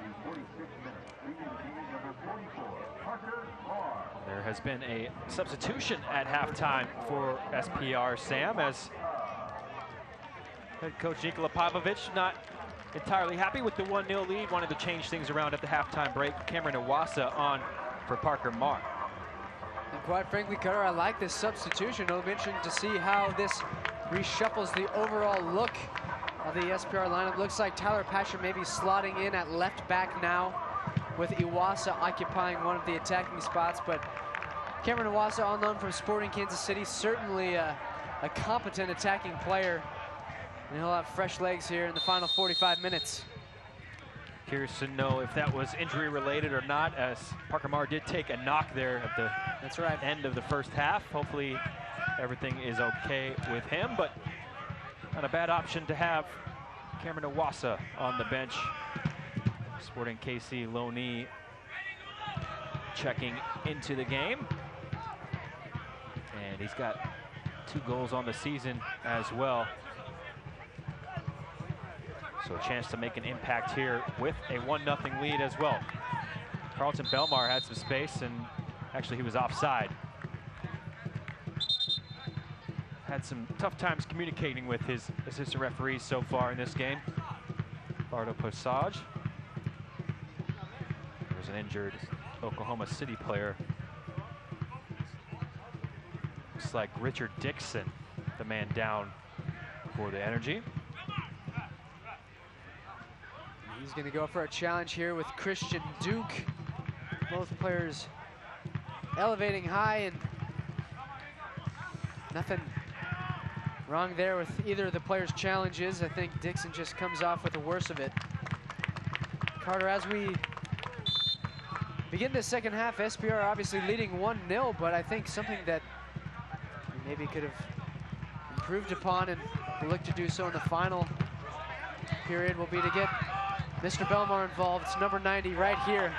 in the 46 minutes, leading the team number 44, Parker Marr. There has been a substitution at halftime for SPR, Sam, as head coach Nikola Pavlovic not entirely happy with the 1-0 lead, wanted to change things around at the halftime break. Cameron Iwasa on for Parker Marr. And quite frankly, Cutter, I like this substitution. It'll be interesting to see how this reshuffles the overall look of the SPR lineup. Looks like Tyler Pasher may be slotting in at left back now, with Iwasa occupying one of the attacking spots. But Cameron Iwasa, on loan from Sporting Kansas City, certainly a competent attacking player. And he'll have fresh legs here in the final 45 minutes. Curious to know if that was injury related or not, as Parker Marr did take a knock there at the end of the first half. Hopefully everything is okay with him, but not a bad option to have Cameron Iwasa on the bench. Sporting KC loanee checking into the game. And he's got 2 goals on the season as well. So a chance to make an impact here with a 1-0 lead as well. Carlton Belmar had some space, and actually he was offside. Had some tough times communicating with his assistant referees so far in this game. Bardo Posage. There's an injured Oklahoma City player. Looks like Richard Dixon, the man down for the Energy. He's going to go for a challenge here with Christian Duke. Both players elevating high, and nothing wrong there with either of the players' challenges. I think Dixon just comes off with the worst of it. Carter, as we begin the second half, SPR obviously leading 1-0, but I think something that we maybe could have improved upon and look to do so in the final period will be to get Mr. Belmar involved. It's number 90 right here.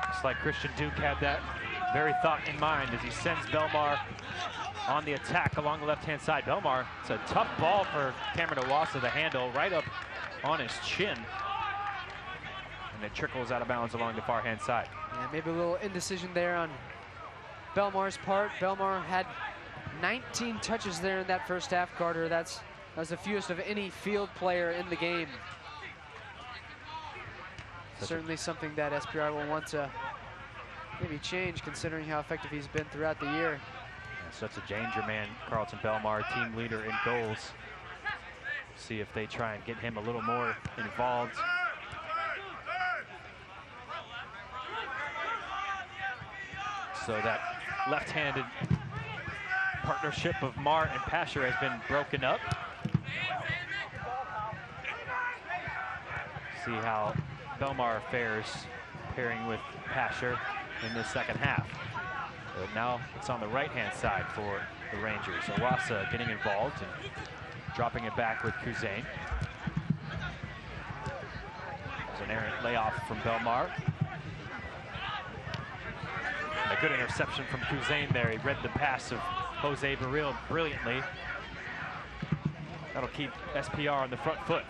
Looks like Christian Duke had that very thought in mind as he sends Belmar on the attack along the left-hand side. Belmar, it's a tough ball for Cameron Iwasa to handle right up on his chin. And it trickles out of bounds along the far-hand side. Yeah, maybe a little indecision there on Belmar's part. Belmar had 19 touches there in that first half, Carter. That was the fewest of any field player in the game. Certainly something that SPR will want to maybe change, considering how effective he's been throughout the year. And such a danger man, Carlton Belmar, team leader in goals. See if they try and get him a little more involved. So that left-handed partnership of Marr and Pasher has been broken up. See how Belmar fares pairing with Pasher in the second half. But now it's on the right-hand side for the Rangers. Iwasa getting involved and dropping it back with Kuzain. There's an errant layoff from Belmar. And a good interception from Kuzain there. He read the pass of Jose Baril brilliantly. That'll keep SPR on the front foot.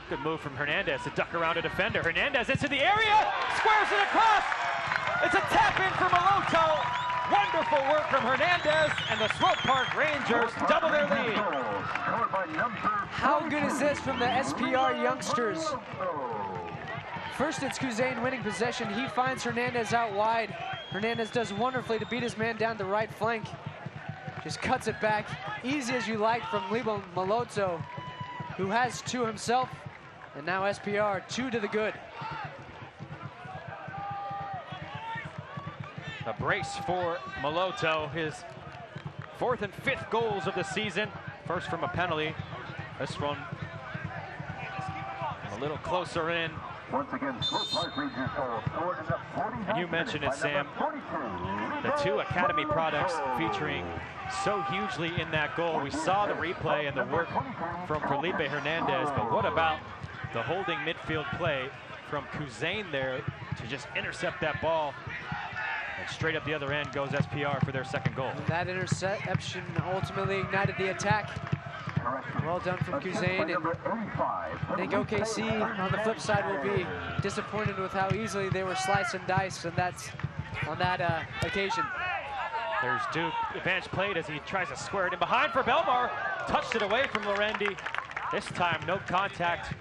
Good move from Hernandez to duck around a defender. Hernandez into the area, squares it across. It's a tap in for Maloto. Wonderful work from Hernandez, and the Swope Park Rangers double their lead. How good is this from the SPR youngsters? First, it's Kuzain winning possession. He finds Hernandez out wide. Hernandez does wonderfully to beat his man down the right flank. Just cuts it back, easy as you like from Libo Malotto, who has 2 himself. And now SPR 2 to the good. A brace for Malotto, his 4th and 5th goals of the season. First from a penalty. This one a little closer in. Once again, Swope Park Rangers goal scored in the 40th. And you mentioned it, Sam. The 2 Academy products featuring so hugely in that goal. We saw the replay and the work from Felipe Hernandez, but what about the holding midfield play from Couzain there to just intercept that ball? And straight up the other end goes SPR for their 2nd goal. And that interception ultimately ignited the attack. Well done from Couzain. And I think OKC on the flip side will be disappointed with how easily they were sliced and diced, and that's on that occasion. There's Duke, advantage played as he tries to square it in behind for Belmar. Touched it away from Lorendi. This time, no contact,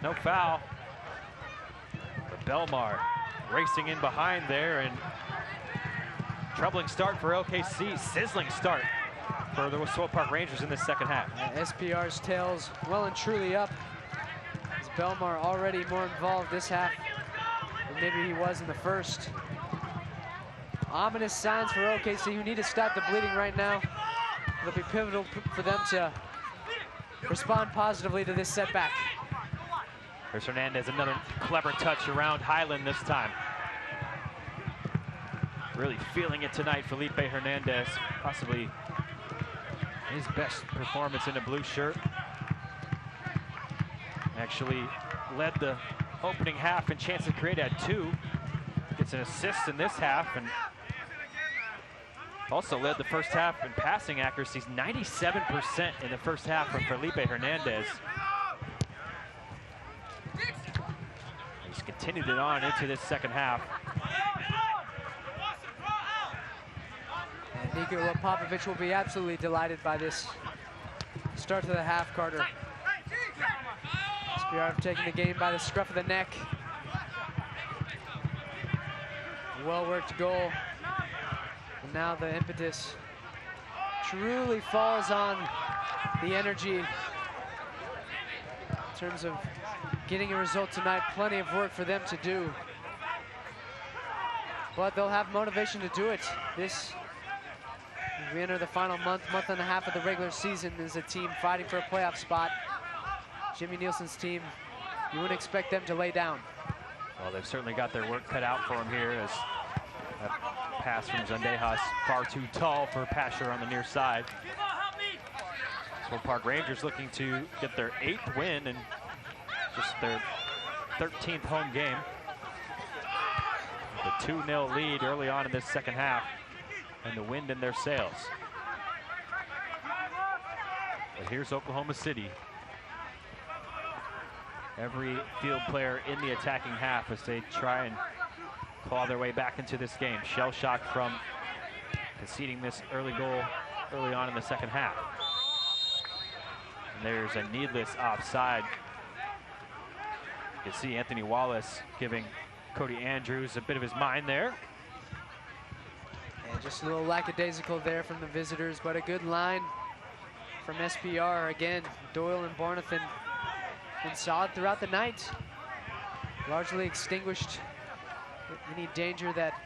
no foul. But Belmar racing in behind there, and troubling start for OKC, sizzling start for the Swope Park Rangers in this 2nd half. SPR's tails well and truly up, as Belmar already more involved this half than maybe he was in the first. Ominous signs for OKC, who need to stop the bleeding right now. It'll be pivotal for them to respond positively to this setback. There's Hernandez, another clever touch around Highland this time. Really feeling it tonight, Felipe Hernandez, possibly his best performance in a blue shirt. Actually led the opening half in chances created at 2. Gets an assist in this half, and also led the first half in passing accuracies, 97% in the first half from Felipe Hernandez. He's continued it on into this 2nd half. And Niko Popovic will be absolutely delighted by this start to the half, Carter. SPR taking the game by the scruff of the neck. Well-worked goal. And now the impetus truly falls on the energy in terms of getting a result tonight. Plenty of work for them to do. But they'll have motivation to do it. As we enter the final month and a half of the regular season as a team fighting for a playoff spot. Jimmy Nielsen's team, you wouldn't expect them to lay down. Well, they've certainly got their work cut out for them here, as that pass from Zendejas far too tall for Pasher on the near side. Swope Park Rangers looking to get their 8th win and just their 13th home game. The 2-0 lead early on in this 2nd half, and the wind in their sails. But here's Oklahoma City. Every field player in the attacking half as they try and claw their way back into this game. Shell shock from conceding this early goal early on in the 2nd half. And there's a needless offside. You can see Anthony Wallace giving Cody Andrews a bit of his mind there. And just a little lackadaisical there from the visitors, but a good line from SPR. Again, Doyle and Barnathan been solid throughout the night. Largely extinguished any danger that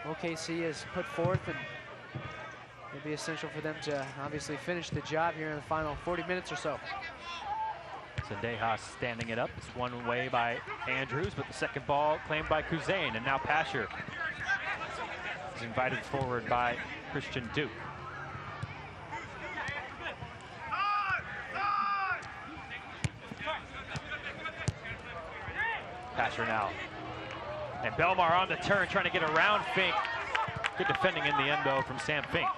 OKC has put forth, and it'll be essential for them to obviously finish the job here in the final 40 minutes or so. Zendejas standing it up. It's one way by Andrews, but the second ball claimed by Couzain, and now Pasher is invited forward by Christian Duke. Pasher now. And Belmar on the turn, trying to get around Fink. Good defending in the end, though, from Sam Fink.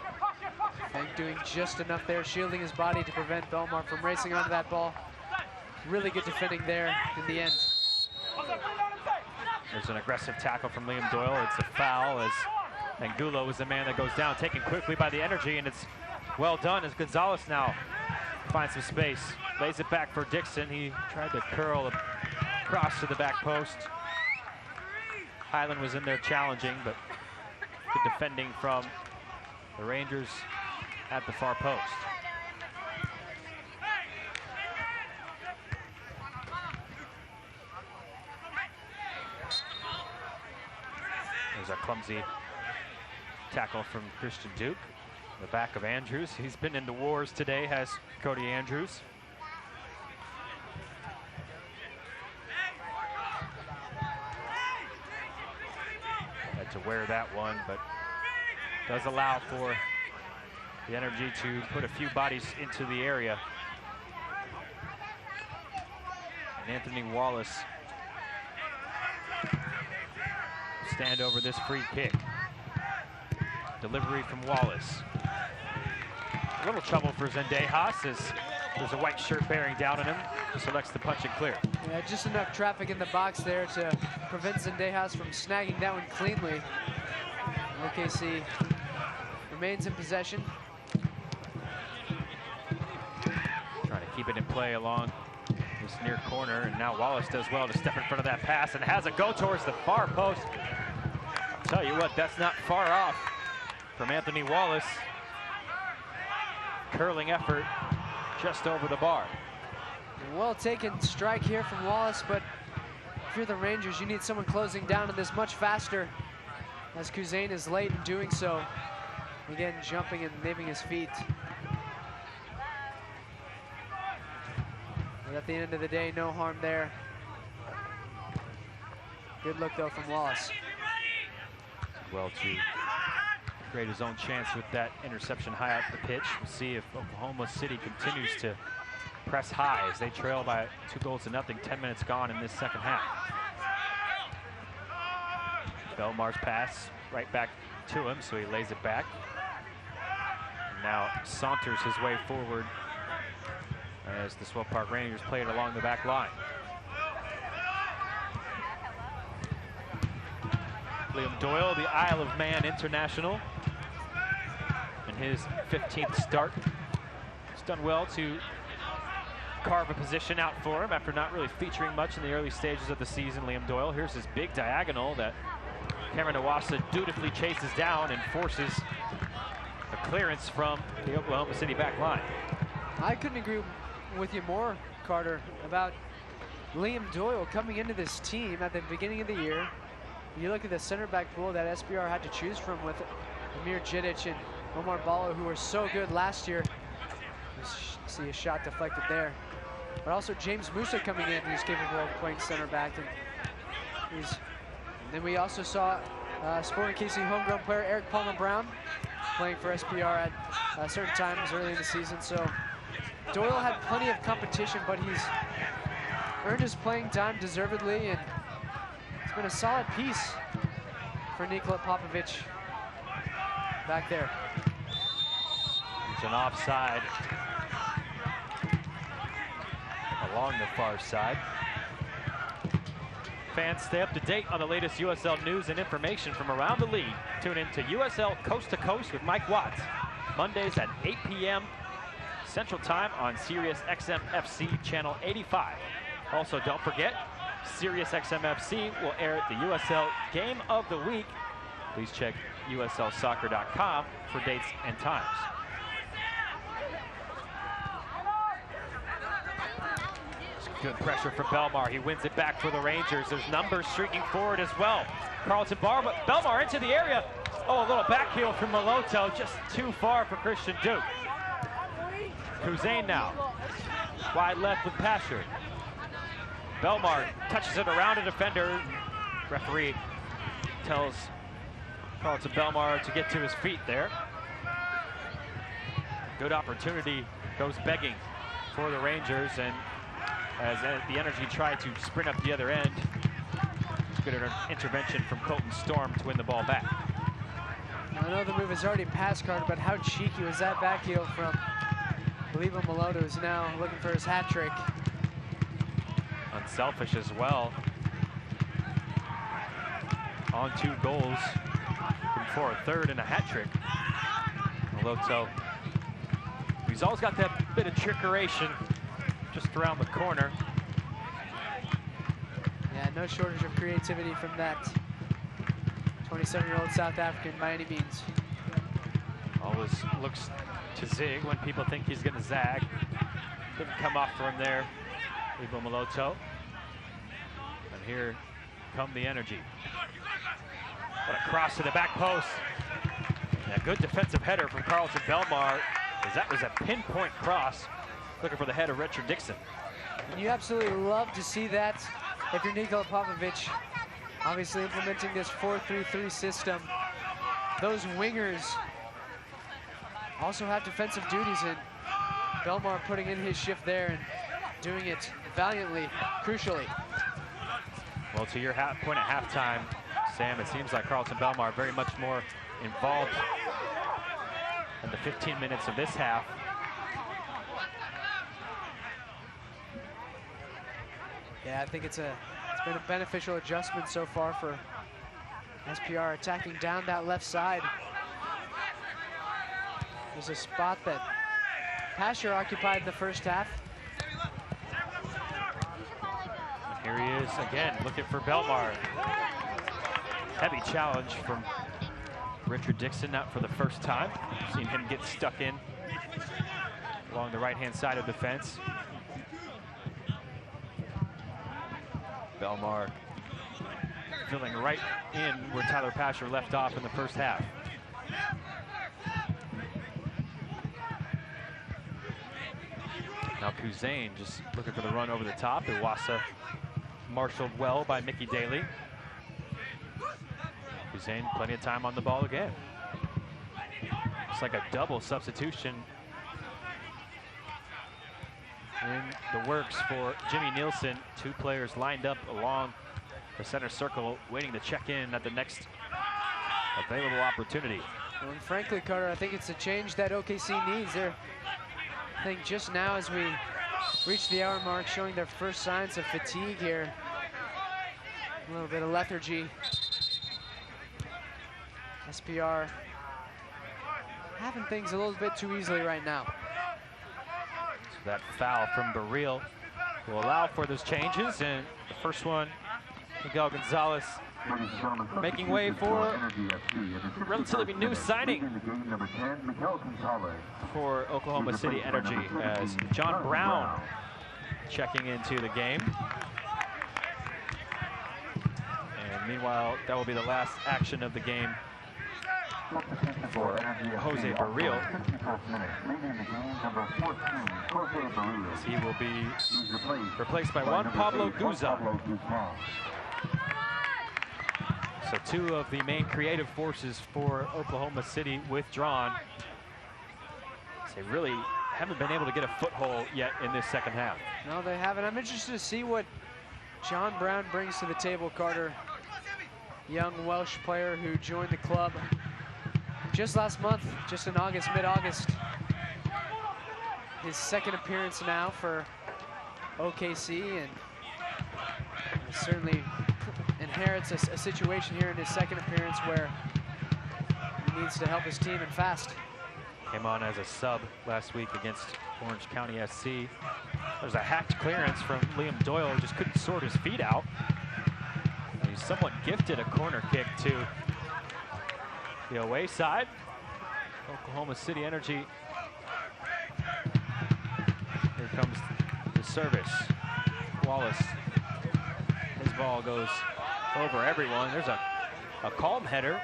Fink doing just enough there, shielding his body to prevent Belmar from racing onto that ball. Really good defending there in the end. There's an aggressive tackle from Liam Doyle. It's a foul as Angulo is the man that goes down, taken quickly by the energy, and it's well done as Gonzalez now finds some space. Lays it back for Dixon. He tried to curl across to the back post. Highland was in there challenging, but good defending from the Rangers at the far post. There's a clumsy tackle from Christian Duke. The back of Andrews. He's been in the wars today, has Cody Andrews. Had to wear that one, but does allow for the energy to put a few bodies into the area. And Anthony Wallace stand over this free kick. Delivery from Wallace. A little trouble for Zendejas as there's a white shirt bearing down on him. He selects the punch and clear. Yeah, just enough traffic in the box there to prevent Zendejas from snagging that one cleanly. OKC remains in possession. Trying to keep it in play along this near corner, and now Wallace does well to step in front of that pass and has it go towards the far post. I'll tell you what, that's not far off from Anthony Wallace. Curling effort just over the bar. Well taken strike here from Wallace, but if you're the Rangers, you need someone closing down on this much faster, as Kuzain is late in doing so. Again, jumping and leaving his feet. But at the end of the day, no harm there. Good look, though, from Wallace. Well, to create his own chance with that interception high up the pitch. We'll see if Oklahoma City continues to press high as they trail by 2-0. 10 minutes gone in this second half. Belmar's pass right back to him, so he lays it back. And now saunters his way forward as the Swope Park Rangers play it along the back line. Liam Doyle, the Isle of Man international, in his 15th start. He's done well to carve a position out for him after not really featuring much in the early stages of the season. Liam Doyle, here's his big diagonal that Cameron Iwasa dutifully chases down and forces a clearance from the Oklahoma City back line. I couldn't agree with you more, Carter, about Liam Doyle coming into this team at the beginning of the year. You look at the center back pool that SBR had to choose from with Amir Jidic and Omar Ballo, who were so good last year. You see a shot deflected there. But also James Musa coming in, who's capable of playing center back. And then we also saw Sporting KC homegrown player Eric Palmer Brown playing for SPR at certain times early in the season. So Doyle had plenty of competition, but he's earned his playing time deservedly, and it's been a solid piece for Nikola Popovic back there. It's an offside along the far side. Fans, stay up to date on the latest USL news and information from around the league. Tune in to USL Coast to Coast with Mike Watts, Mondays at 8 p.m. Central Time on Sirius XM FC Channel 85. Also, don't forget, Sirius XM FC will air the USL Game of the Week. Please check USLsoccer.com for dates and times. Good pressure from Belmar. He wins it back for the Rangers. There's numbers streaking forward as well. Carlton Bar, but Belmar into the area. Oh, a little back heel from Maloto, just too far for Christian Duke. Kuzain now, wide left with Pasher. Belmar touches it around a defender. Referee tells Carlton Belmar to get to his feet there. Good opportunity goes begging for the Rangers, and as the Energy tried to sprint up the other end, good intervention from Colton Storm to win the ball back. I know the move has already passed, Carter, but how cheeky was that back heel from Oliveira Maloto, who's now looking for his hat trick. Unselfish as well. On 2 goals for a third and a hat trick. Maloto, he's always got that bit of trickeration just around the corner. Yeah, no shortage of creativity from that 27-year-old South African by any means. Always looks to zig when people think he's going to zag. Didn't come off for him there, Ibo Maloto. And here come the Energy. What a cross to the back post. And a good defensive header from Carlton Belmar, as that was a pinpoint cross, looking for the head of Richard Dixon. And you absolutely love to see that if you're Nikola Popovic, obviously implementing this 4-3-3 system. Those wingers also have defensive duties, and Belmar putting in his shift there and doing it valiantly, crucially. Well, to your point at halftime, Sam, it seems like Carlton Belmar very much more involved in the 15 minutes of this half. Yeah, I think it's been a beneficial adjustment so far for SPR, attacking down that left side. There's a spot that Pasher occupied in the first half. And here he is again, looking for Belmar. Heavy challenge from Richard Dixon, not for the first time. Seen him get stuck in along the right-hand side of the fence. Belmar filling right in where Tyler Pasher left off in the first half. Now Kuzain just looking for the run over the top. Iwasa marshaled well by Mickey Daly. Kuzain, plenty of time on the ball again. It's like a double substitution in the works for Jimmy Nielsen. Two players lined up along the center circle, waiting to check in at the next available opportunity. Well, and frankly, Carter, I think it's a change that OKC needs. I think just now as we reach the hour mark, showing their first signs of fatigue here. A little bit of lethargy. SPR having things a little bit too easily right now. So that foul from Baril will allow for those changes, and the first one, Miguel Gonzalez making way for a relatively new signing for Oklahoma City Energy, as John Brown checking into the game. And meanwhile, that will be the last action of the game for Jose Baril. As he will be replaced by Juan Pablo Guzan. So two of the main creative forces for Oklahoma City withdrawn. They really haven't been able to get a foothold yet in this second half. No, they haven't. I'm interested to see what John Brown brings to the table, Carter. Young Welsh player who joined the club just last month, just in August, mid-August. His second appearance now for OKC, and certainly inherits a situation here in his second appearance where he needs to help his team and fast. Came on as a sub last week against Orange County SC. There's a hacked clearance from Liam Doyle, who just couldn't sort his feet out. And he's somewhat gifted a corner kick to the away side. Oklahoma City Energy. Here comes the service. Wallace. His ball goes over everyone. There's a calm header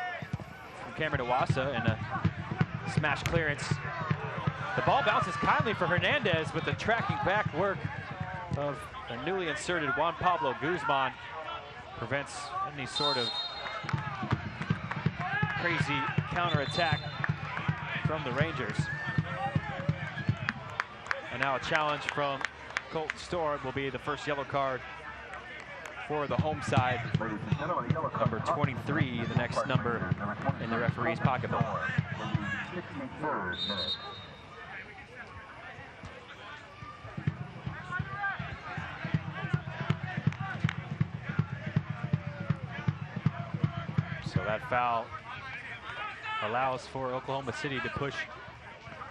from Cameron Iwasa and a smash clearance. The ball bounces kindly for Hernandez, but the tracking back work of the newly inserted Juan Pablo Guzman prevents any sort of crazy counterattack from the Rangers. And now a challenge from Colton Storm will be the first yellow card for the home side. Number 23, the next number in the referee's pocketbook. So that foul allows for Oklahoma City to push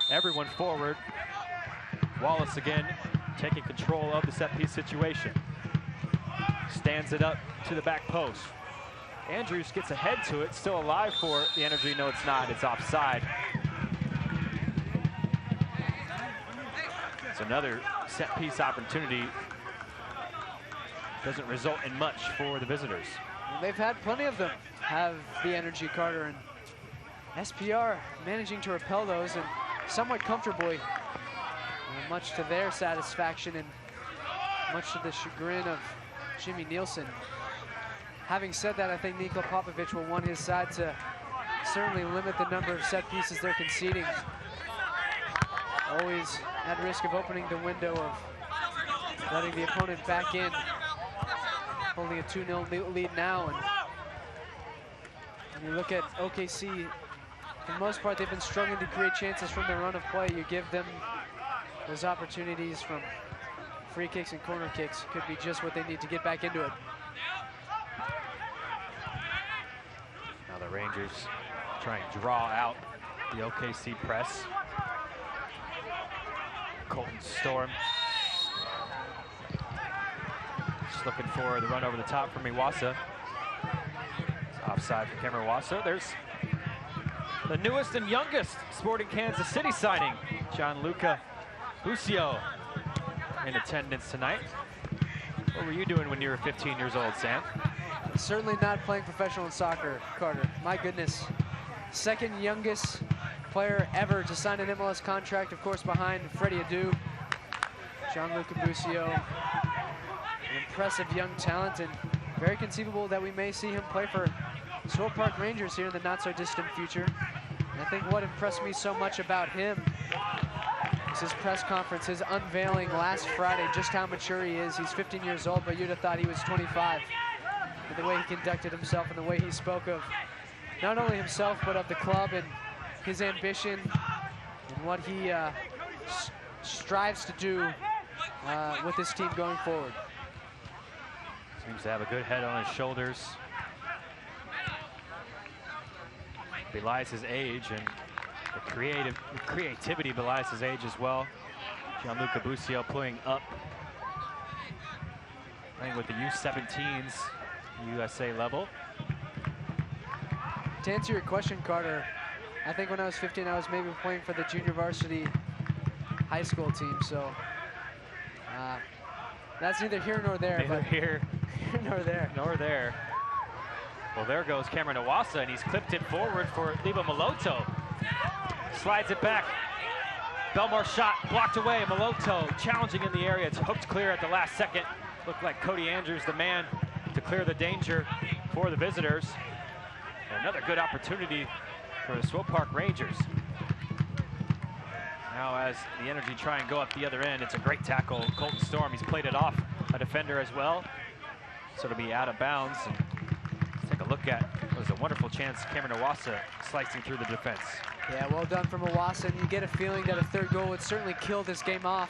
everyone forward. Wallace again taking control of the set piece situation. Stands it up to the back post. Andrews gets ahead to it, still alive for the Energy. No, it's not, it's offside. It's another set piece opportunity. Doesn't result in much for the visitors. Well, they've had plenty of them, have the energy, Carter, and SPR managing to repel those and somewhat comfortably, much to their satisfaction and much to the chagrin of Jimmy Nielsen. Having said that, I think Niko Popovic will want his side to certainly limit the number of set pieces they're conceding. Always at risk of opening the window of letting the opponent back in. Holding a 2-0 lead now. And when you look at OKC, for the most part, they've been struggling to create chances from their run of play. You give them those opportunities from free kicks and corner kicks. Could be just what they need to get back into it. Now the Rangers try and draw out the OKC press. Colton Storm just looking for the run over the top from Iwasa. It's offside for Cameron Iwasa. There's the newest and youngest Sporting Kansas City signing, Gianluca Busio, in attendance tonight. What were you doing when you were 15 years old, Sam? Certainly not playing professional soccer, Carter. My goodness. Second youngest player ever to sign an MLS contract, of course, behind Freddie Adu. Gianluca Busio, an impressive young talent, and very conceivable that we may see him play for Swope Park Rangers here in the not-so-distant future. And I think what impressed me so much about him was his press conference, his unveiling last Friday, just how mature he is. He's 15 years old, but you'd have thought he was 25. And the way he conducted himself and the way he spoke of not only himself, but of the club and his ambition and what he strives to do with this team going forward. Seems to have a good head on his shoulders. Belies his age, and the creativity belies his age as well. Gianluca Busio playing up, playing with the U17s, USA level. To answer your question, Carter, I think when I was 15, I was maybe playing for the junior varsity high school team, so that's neither here nor there. Neither here nor there. Nor there. Well, there goes Cameron Iwasa, and he's clipped it forward for Liba Maloto. Slides it back. Belmar shot blocked away. Maloto challenging in the area. It's hooked clear at the last second. Looked like Cody Andrews, the man to clear the danger for the visitors. Another good opportunity for the Swope Park Rangers. Now as the Energy try and go up the other end, it's a great tackle. Colton Storm, he's played it off a defender as well. So it'll be out of bounds. And let's take a look at, it was a wonderful chance, Cameron Iwasa slicing through the defense. Yeah, well done from Iwasa, and you get a feeling that a third goal would certainly kill this game off.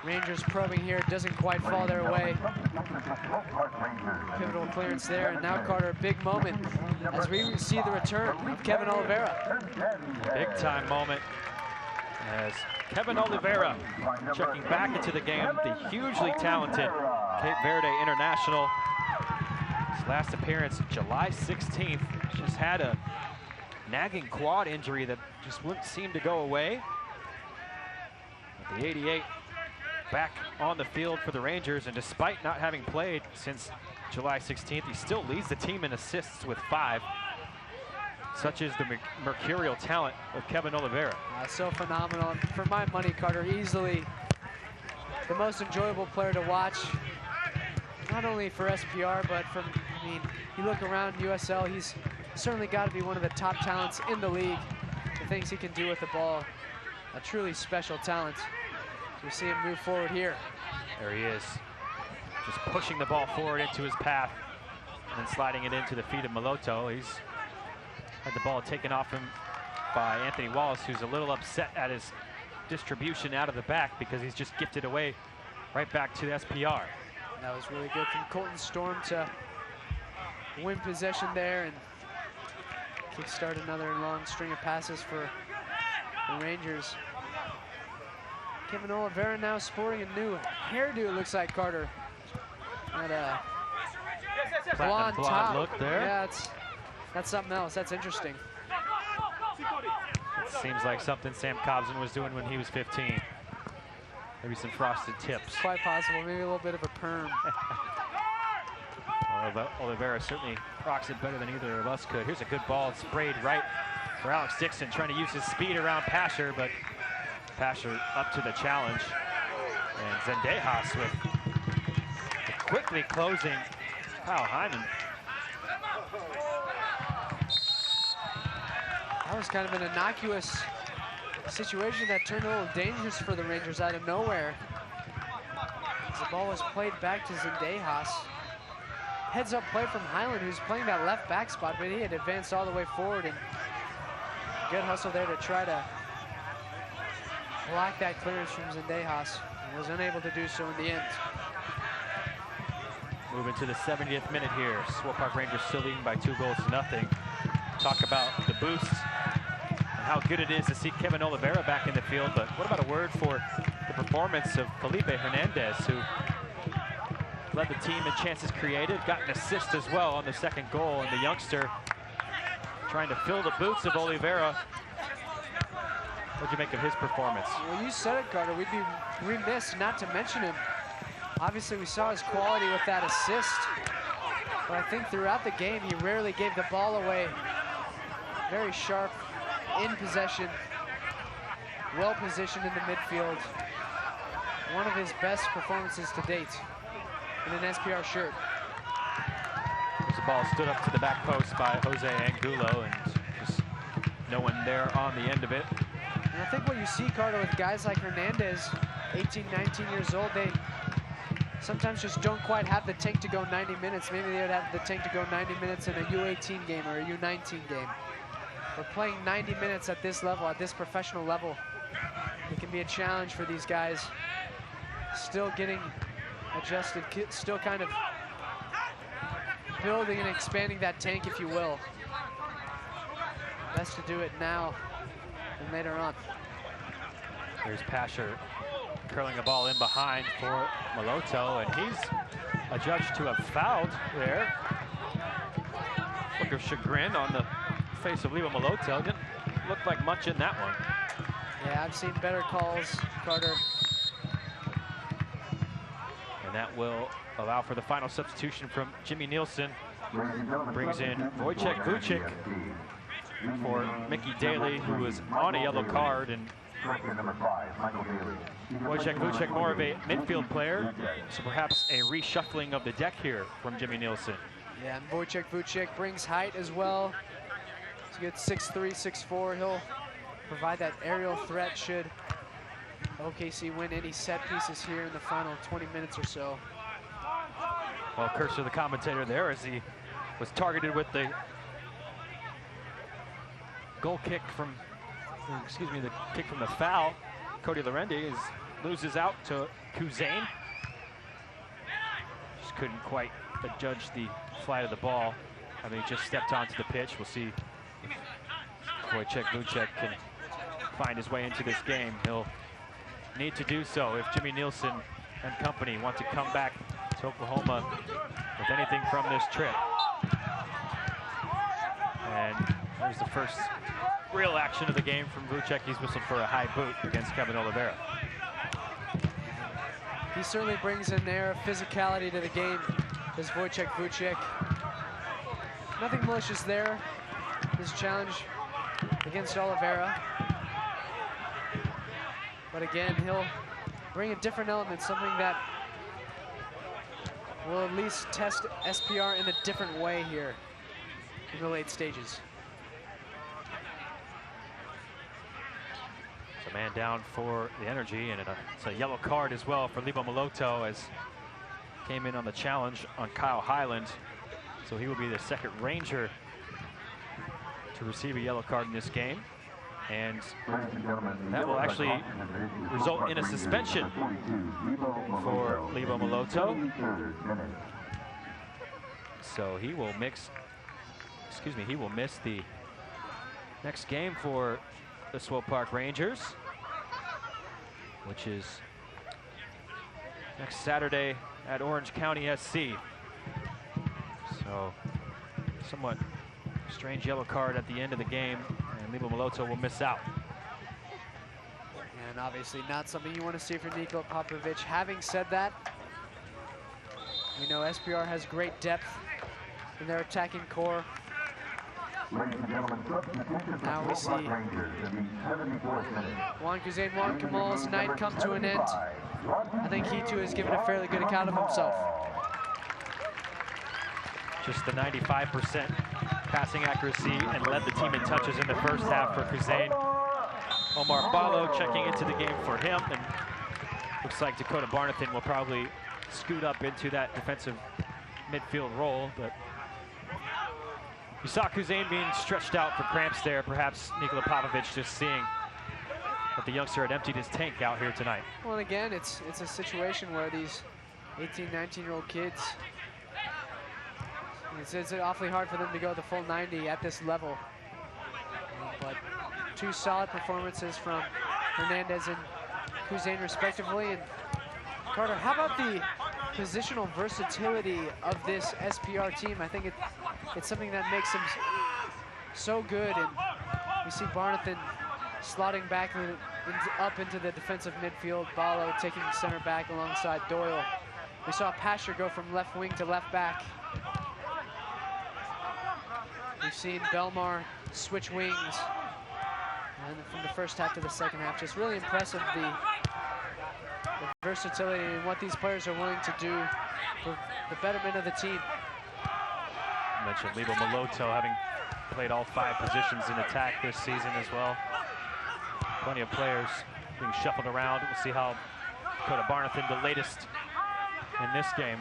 Rangers probing here, doesn't quite fall their way. Pivotal clearance there, and now Carter, big moment as we see the return of Kevin Oliveira. Big time moment as Kevin Oliveira checking back into the game, the hugely talented Cape Verde international. His last appearance July 16th, just had a nagging quad injury that just wouldn't seem to go away. But the 88 back on the field for the Rangers, and despite not having played since July 16th, he still leads the team in assists with 5. Such is the mercurial talent of Kevin Oliveira. So phenomenal. And for my money, Carter, easily the most enjoyable player to watch, not only for SPR, but from, I mean, you look around USL, he's certainly got to be one of the top talents in the league. The things he can do with the ball, a truly special talent. So we see him move forward here. There he is, just pushing the ball forward into his path and then sliding it into the feet of Maloto. He's had the ball taken off him by Anthony Wallace, who's a little upset at his distribution out of the back because he's just gifted away right back to SPR. That was really good from Colton Storm to win possession there and kickstart another long string of passes for the Rangers. Kevin Oliveira now sporting a new hairdo, it looks like, Carter. Got a blonde top look there. Yeah, that's something else. That's interesting. It seems like something Sam Cobson was doing when he was 15. Maybe some frosted tips. Quite possible, maybe a little bit of a perm. Oliveira certainly rocks it better than either of us could. Here's a good ball, sprayed right for Alex Dixon, trying to use his speed around Pasher, but Pasher up to the challenge. And Zendejas with quickly closing Kyle Hyman. That was kind of an innocuous situation that turned a little dangerous for the Rangers out of nowhere. As the ball was played back to Zendejas. Heads up play from Highland, who's playing that left back spot, but he had advanced all the way forward, and good hustle there to try to block that clearance from Zendejas, and was unable to do so in the end. Moving to the 70th minute here. Swope Park Rangers still leading by 2-0. Talk about the boost and how good it is to see Kevin Oliveira back in the field, but what about a word for the performance of Felipe Hernandez, who led the team in chances created, got an assist as well on the second goal, and the youngster trying to fill the boots of Oliveira. What'd you make of his performance? Well, you said it, Carter. We'd be remiss not to mention him. Obviously, we saw his quality with that assist, but I think throughout the game, he rarely gave the ball away. Very sharp, in possession, well positioned in the midfield. One of his best performances to date in an SPR shirt. The ball stood up to the back post by Jose Angulo, and just no one there on the end of it. And I think what you see, Carter, with guys like Hernandez, 18, 19 years old, they sometimes just don't quite have the tank to go 90 minutes. Maybe they would have the tank to go 90 minutes in a U18 game or a U19 game. But playing 90 minutes at this level, at this professional level, it can be a challenge for these guys. Still getting adjusted, still kind of building and expanding that tank, if you will. Best to do it now and later on. Here's Pasher curling a ball in behind for Moloto, and he's adjudged to have fouled there. Look of chagrin on the face of Leo Moloto. Didn't look like much in that one. Yeah, I've seen better calls, Carter. And that will allow for the final substitution from Jimmy Nielsen. Brings in Wojciech Vucic for Mickey Daly, who was on a yellow card, and Wojciech Vucic more of a midfield player, so perhaps a reshuffling of the deck here from Jimmy Nielsen. Yeah, and Wojciech Vucic brings height as well. He's a good 6'3", 6'4". He'll provide that aerial threat should OKC win any set pieces here in the final 20 minutes or so. Well, Cursor, the commentator there, as he was targeted with the goal kick from, excuse me, the kick from the foul. Cody Lorendi loses out to Kuzain. Just couldn't quite judge the flight of the ball. I mean, just stepped onto the pitch. We'll see if Wojciech Vucic can find his way into this game. He'll need to do so if Jimmy Nielsen and company want to come back to Oklahoma with anything from this trip. And there's the first real action of the game from Vucic. He's whistled for a high boot against Kevin Oliveira. He certainly brings an air of physicality to the game, does Wojciech Vucic. Nothing malicious there. His challenge against Oliveira. But again, he'll bring a different element, something that will at least test SPR in a different way here in the late stages. It's a man down for the Energy, and it's a yellow card as well for Lebo Moloto, as came in on the challenge on Kyle Highland. So he will be the second Ranger to receive a yellow card in this game. And that will actually result in a suspension for Lebo Moloto. So he will he will miss the next game for the Swope Park Rangers, which is next Saturday at Orange County SC. So somewhat strange yellow card at the end of the game, and Lebo Moloto will miss out. Yeah, And obviously not something you want to see for Nikola Popovic. Having said that, we know SPR has great depth in their attacking core. Ladies and gentlemen, substitution Now we for Swope see Park Rangers in the 74th minute. Juan Kuzain Juan Kamal's night come to an end. I think he too has given a fairly good account of himself. Just the 95% passing accuracy and led the team in touches in the first half for Kuzain. Omar Ballo checking into the game for him, and looks like Dakota Barnathan will probably scoot up into that defensive midfield role, but you saw Kuzain being stretched out for cramps there. Perhaps Nikola Popovic just seeing that the youngster had emptied his tank out here tonight. Well, and again, it's a situation where these 18, 19-year-old kids, it's awfully hard for them to go the full 90 at this level. But two solid performances from Hernandez and Kuzain respectively. And Carter, how about the positional versatility of this SPR team? I think it's something that makes them so good. And we see Barnathan slotting back up into the defensive midfield. Ballo taking center back alongside Doyle. We saw Pasher go from left wing to left back. We've seen Belmar switch wings, and from the first half to the second half, just really impressive the versatility and what these players are willing to do for the betterment of the team. You mentioned Lebo Maloto having played all 5 positions in attack this season as well. Plenty of players being shuffled around. We'll see how Dakota Barnathan, the latest in this game,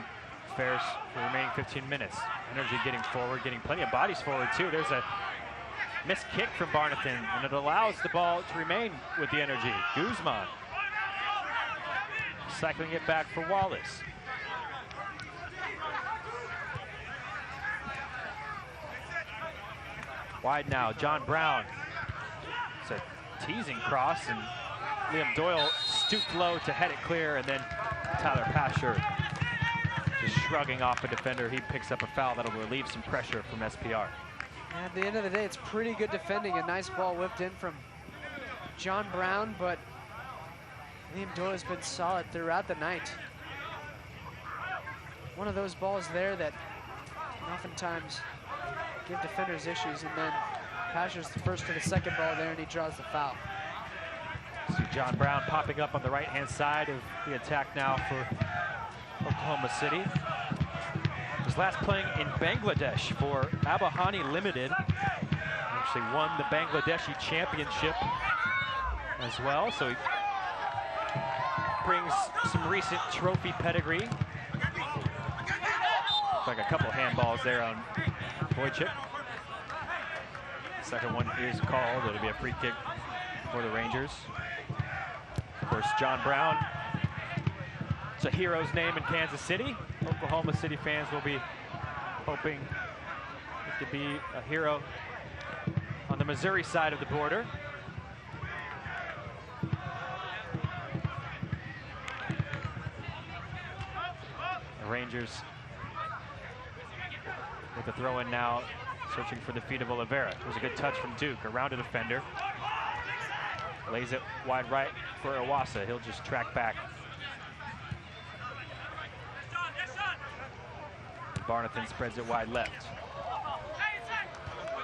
fares for the remaining 15 minutes. Energy getting forward, getting plenty of bodies forward too. There's a missed kick from Barnathan, and it allows the ball to remain with the Energy. Guzman cycling it back for Wallace. Wide now, John Brown. It's a teasing cross, and Liam Doyle stooped low to head it clear, and then Tyler Pasher just shrugging off a defender. He picks up a foul that'll relieve some pressure from SPR. At the end of the day, it's pretty good defending. A nice ball whipped in from John Brown, but Liam Doyle has been solid throughout the night. One of those balls there that can oftentimes give defenders issues, and then Pasher's the first to the second ball there, and he draws the foul. See John Brown popping up on the right-hand side of the attack now for Oklahoma City. Was last playing in Bangladesh for Abahani Limited. Actually won the Bangladeshi championship as well, so he brings some recent trophy pedigree. Looks like a couple handballs there on Wojcik. Second one is called. It'll be a free kick for the Rangers. Of course, John Brown, it's a hero's name in Kansas City. Oklahoma City fans will be hoping it to be a hero on the Missouri side of the border. The Rangers with the throw in now, searching for the feet of Oliveira. It was a good touch from Duke, around a defender. Lays it wide right for Iwasa. He'll just track back. Barnathan spreads it wide left.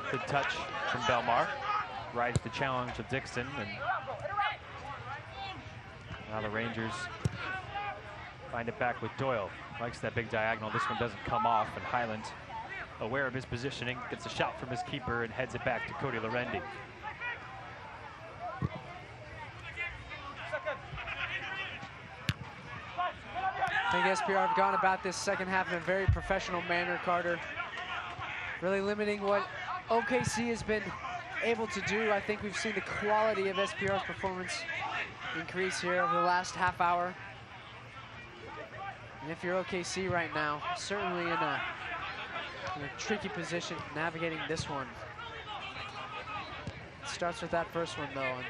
Good touch from Belmar. Rides the challenge of Dixon, and now the Rangers find it back with Doyle. Likes that big diagonal. This one doesn't come off, and Highland, aware of his positioning, gets a shot from his keeper and heads it back to Cody Lorendi. I think SPR have gone about this second half in a very professional manner, Carter. Really limiting what OKC has been able to do. I think we've seen the quality of SPR's performance increase here over the last half hour. And if you're OKC right now, certainly in a tricky position navigating this one. It starts with that first one, though, and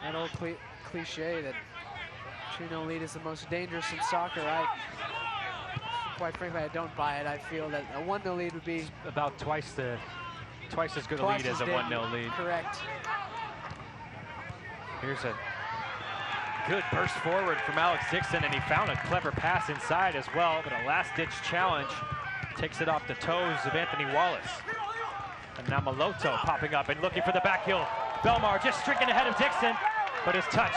that old cliche that 2-0 lead is the most dangerous in soccer. Quite frankly, I don't buy it. I feel that a 1-0 lead would be about twice as good a lead as a 1-0 lead. Correct. Here's a good burst forward from Alex Dixon, and he found a clever pass inside as well, but a last-ditch challenge takes it off the toes of Anthony Wallace. And now Maloto popping up and looking for the back heel. Belmar just streaking ahead of Dixon, but his touch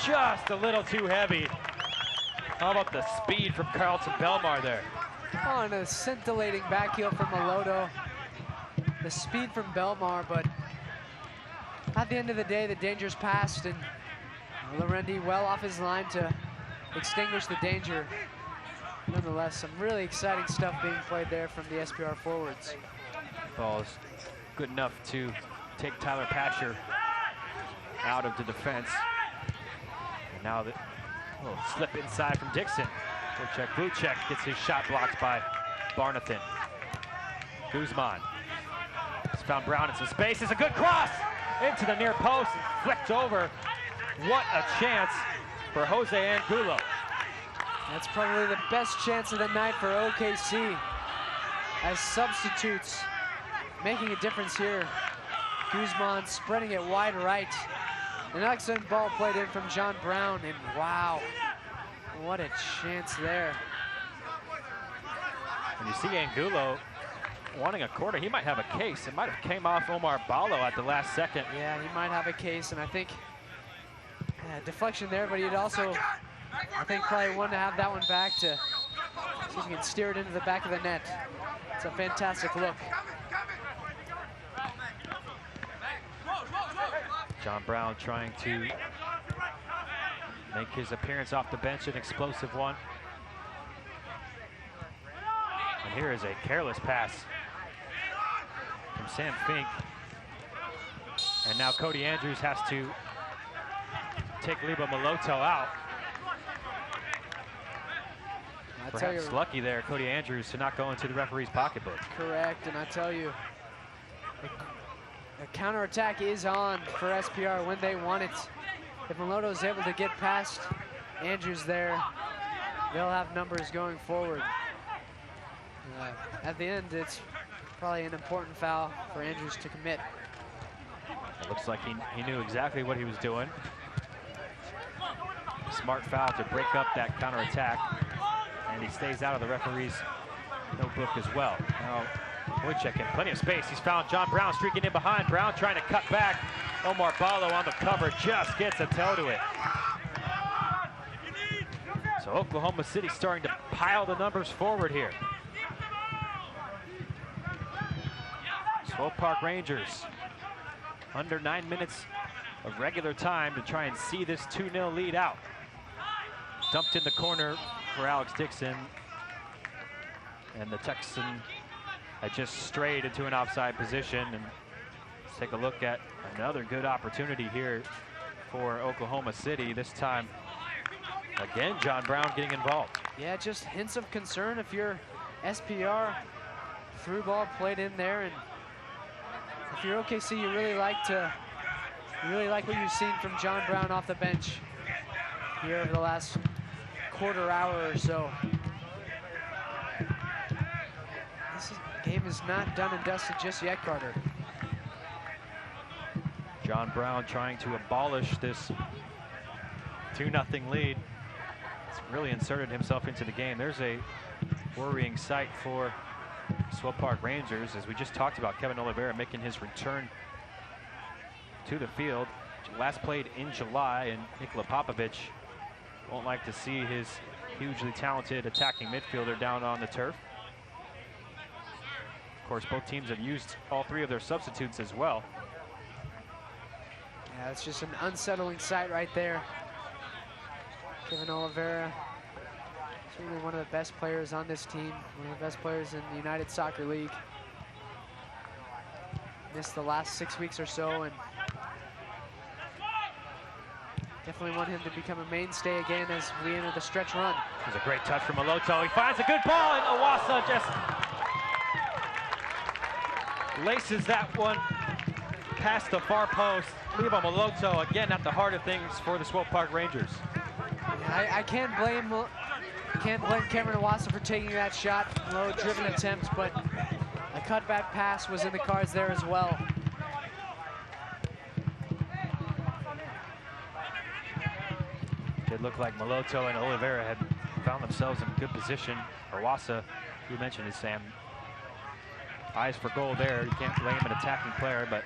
just a little too heavy. How about the speed from Carlton Belmar there? Oh, and a scintillating back heel from Maloto. The speed from Belmar, but at the end of the day, the danger's passed, and Lorendi well off his line to extinguish the danger. Nonetheless, some really exciting stuff being played there from the SPR forwards. Ball is good enough to take Tyler Patcher out of the defense. And now the little slip inside from Dixon. Vucek gets his shot blocked by Barnathan. Guzman has found Brown in some space. It's a good cross into the near post and flicked over. What a chance for Jose Angulo. That's probably the best chance of the night for OKC as substitutes making a difference here. Guzman spreading it wide right. An excellent ball played in from John Brown, and wow, what a chance there. And you see Angulo wanting a quarter. He might have a case. It might have came off Omar Ballo at the last second. Yeah, he might have a case, and I think deflection there, but he'd also, I think, probably want to have that one back to see if he can steer it into the back of the net. It's a fantastic look. John Brown trying to make his appearance off the bench, an explosive one. And here is a careless pass from Sam Fink. And now Cody Andrews has to take Lebo Maloto out. Perhaps lucky there, Cody Andrews, to not go into the referee's pocketbook. Correct, and I tell you, the counterattack is on for SPR when they want it. If Maloto is able to get past Andrews there, they'll have numbers going forward. At the end, it's probably an important foul for Andrews to commit. It looks like he knew exactly what he was doing. Smart foul to break up that counterattack, and he stays out of the referee's notebook as well. Now, Wojciech in plenty of space. He's found John Brown streaking in behind. Brown trying to cut back. Omar Ballo on the cover, just gets a toe to it. So Oklahoma City starting to pile the numbers forward here. Swope Park Rangers under 9 minutes of regular time to try and see this 2-0 lead out. Dumped in the corner for Alex Dixon, and the Texan had just strayed into an offside position. And let's take a look at another good opportunity here for Oklahoma City. This time, again, John Brown getting involved. Yeah, just hints of concern if you're SPR. Through ball played in there, and if you're OKC, you really like what you've seen from John Brown off the bench here over the last quarter hour or so. This game is not done and dusted just yet, Carter. John Brown trying to abolish this 2-0 lead. He's really inserted himself into the game. There's a worrying sight for Swope Park Rangers, as we just talked about. Kevin Oliveira making his return to the field. Last played in July, and Nikola Popovic won't like to see his hugely talented attacking midfielder down on the turf. Of course, both teams have used all three of their substitutes as well. Yeah, it's just an unsettling sight right there. Kevin Oliveira, certainly one of the best players on this team, one of the best players in the United Soccer League. Missed the last 6 weeks or so, and definitely want him to become a mainstay again as we enter the stretch run. There's a great touch from Maloto. He finds a good ball, and Owasa just laces that one past the far post. Lebo Maloto again at the heart of things for the Swope Park Rangers. I can't blame Cameron Owasa for taking that shot, low-driven attempt, but a cutback pass was in the cards there as well. It looked like Maloto and Oliveira had found themselves in good position. Wallace, you mentioned it, Sam. Eyes for goal there. You can't blame an attacking player, but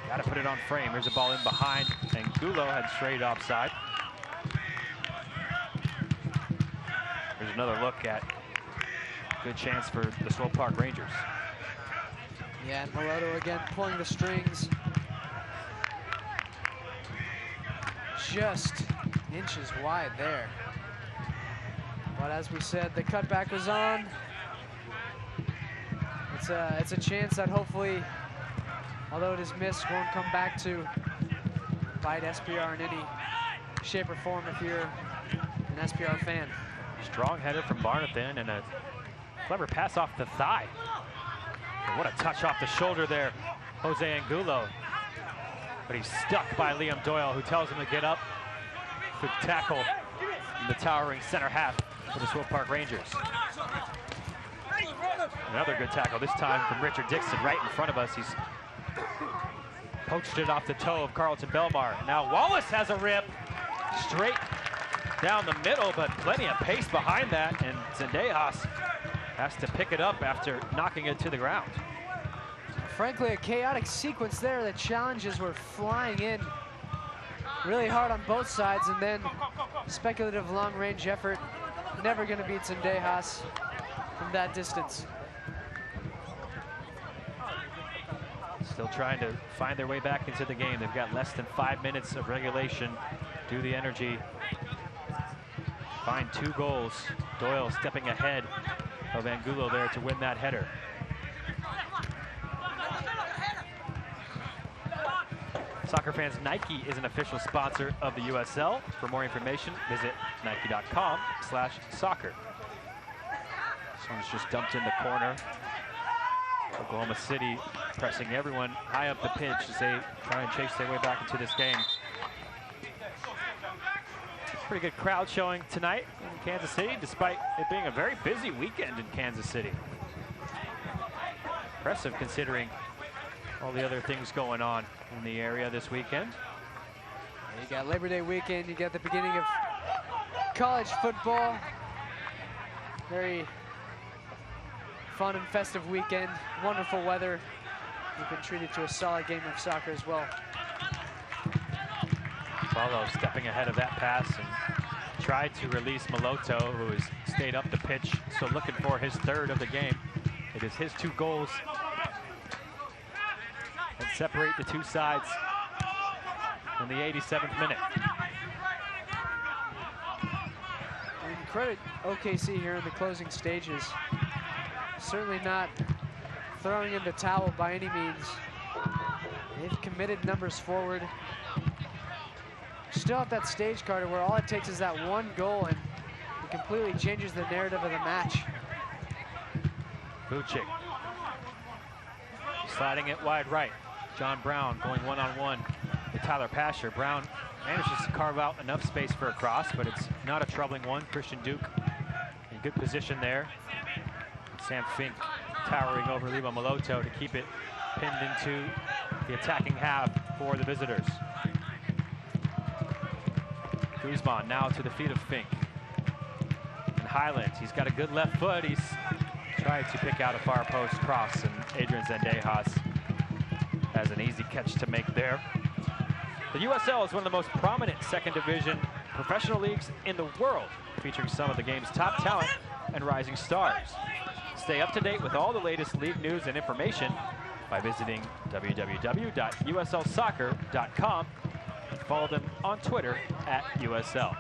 got to put it on frame. Here's a ball in behind, and Gulo had straight offside. There's another look at good chance for the Swope Park Rangers. Yeah, and Maloto again pulling the strings. Just inches wide there. But as we said, the cutback was on. It's a chance that hopefully, although it is missed, won't come back to bite SPR in any shape or form if you're an SPR fan. Strong header from Barnathan and a clever pass off the thigh. And what a touch off the shoulder there, Jose Angulo. But he's stuck by Liam Doyle, who tells him to get up. Good tackle in the towering center half for the Swope Park Rangers. Another good tackle, this time from Richard Dixon, right in front of us. He's poached it off the toe of Carlton Belmar. Now Wallace has a rip, straight down the middle, but plenty of pace behind that, and Zendejas has to pick it up after knocking it to the ground. Frankly, a chaotic sequence there. The challenges were flying in really hard on both sides, and then speculative long-range effort. Never going to beat Zendejas from that distance. Still trying to find their way back into the game. They've got less than 5 minutes of regulation. Do the energy. Find 2 goals. Doyle stepping ahead of Angulo there to win that header. Soccer fans, Nike is an official sponsor of the USL. For more information, visit nike.com/soccer. This one's just dumped in the corner. Oklahoma City pressing everyone high up the pitch as they try and chase their way back into this game. Pretty good crowd showing tonight in Kansas City, despite it being a very busy weekend in Kansas City. Impressive considering all the other things going on in the area this weekend. You got Labor Day weekend, you got the beginning of college football. Very fun and festive weekend, wonderful weather. You've been treated to a solid game of soccer as well. Paulo stepping ahead of that pass and tried to release Maloto, who has stayed up the pitch, so looking for his 3rd of the game. It is his 2 goals and separate the 2 sides in the 87th minute. And credit OKC here in the closing stages. Certainly not throwing in the towel by any means. They've committed numbers forward. Still at that stage, Carter, where all it takes is that 1 goal and it completely changes the narrative of the match. Vucic sliding it wide right. John Brown going one-on-one with Tyler Pasher. Brown manages to carve out enough space for a cross, but it's not a troubling one. Christian Duke in good position there. Sam Fink towering over Lebo Maloto to keep it pinned into the attacking half for the visitors. Guzman now to the feet of Fink. And Highlands, he's got a good left foot. He's tried to pick out a far post cross, and Adrian Zendejas has an easy catch to make there. The USL is one of the most prominent 2nd division professional leagues in the world, featuring some of the game's top talent and rising stars. Stay up to date with all the latest league news and information by visiting www.uslsoccer.com and follow them on Twitter @USL.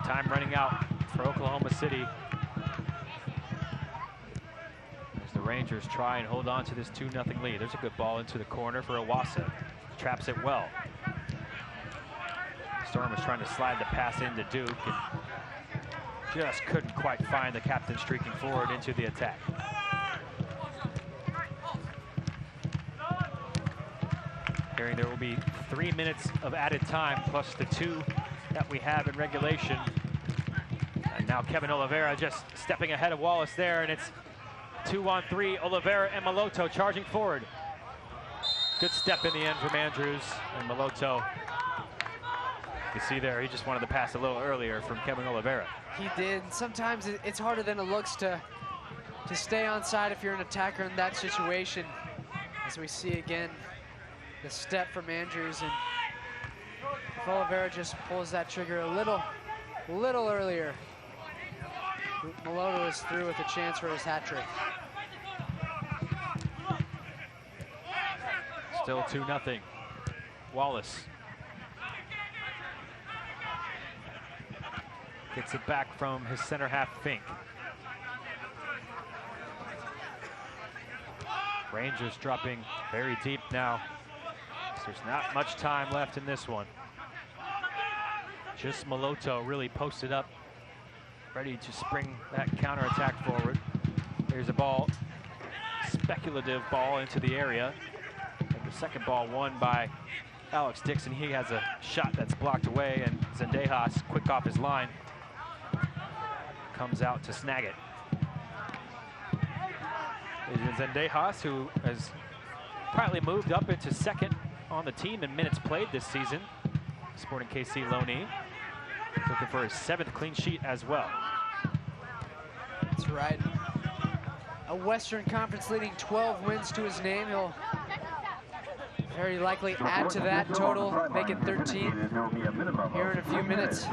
Time running out for Oklahoma City as the Rangers try and hold on to this 2-0 lead. There's a good ball into the corner for Wallace. Traps it well. Storm was trying to slide the pass into Duke and just couldn't quite find the captain streaking forward into the attack. Hearing there will be 3 minutes of added time plus the 2 that we have in regulation. And now Kevin Oliveira just stepping ahead of Wallace there, and it's 2-on-3. Oliveira and Maloto charging forward. Good step in the end from Andrews, and Maloto, you see there, he just wanted to pass a little earlier from Kevin Oliveira. He did. Sometimes it's harder than it looks to stay on side if you're an attacker in that situation. As we see again, the step from Andrews, and if Oliveira just pulls that trigger a little earlier, Maloto is through with a chance for his hat trick. Still 2-0. Wallace gets it back from his center half Fink. Rangers dropping very deep now. There's not much time left in this one. Just Maloto really posted up, ready to spring that counterattack forward. Here's a ball, speculative ball into the area. And the second ball won by Alex Dixon. He has a shot that's blocked away, and Zendejas, quick off his line, comes out to snag it. Zendejas, who has probably moved up into second on the team in minutes played this season. Sporting KC loanee, looking for his 7th clean sheet as well. That's right. A Western Conference leading 12 wins to his name. He'll very likely add to that total, make it 13 here in a few minutes.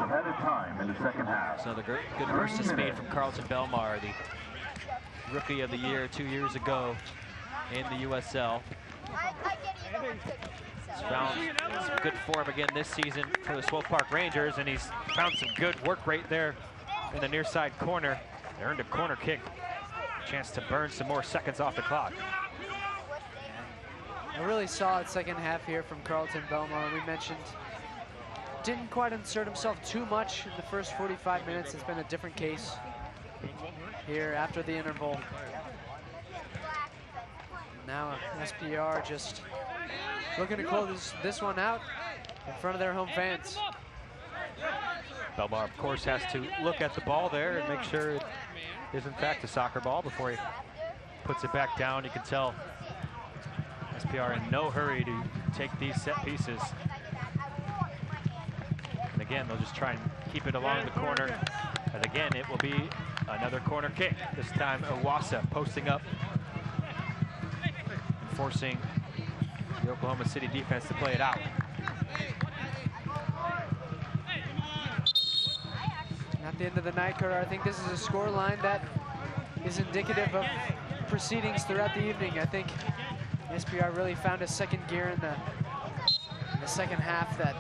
So the good burst of speed from Carlton Belmar, the Rookie of the Year 2 years ago in the USL. He's found some good form again this season for the Swope Park Rangers, and he's found some good work right there in the near side corner. Earned a corner kick, chance to burn some more seconds off the clock. A really solid second half here from Carlton Belmar. We mentioned didn't quite insert himself too much in the first 45 minutes. It's been a different case here after the interval. Now SPR just looking to close this one out in front of their home fans. Belmar, of course, has to look at the ball there and make sure it is in fact a soccer ball before he puts it back down. You can tell SPR in no hurry to take these set pieces. And again, they'll just try and keep it along the corner. And again, it will be another corner kick. This time, Owasa posting up and forcing the Oklahoma City defense to play it out. At the end of the night, Carter, I think this is a score line that is indicative of proceedings throughout the evening. I think SPR really found a second gear in the second half that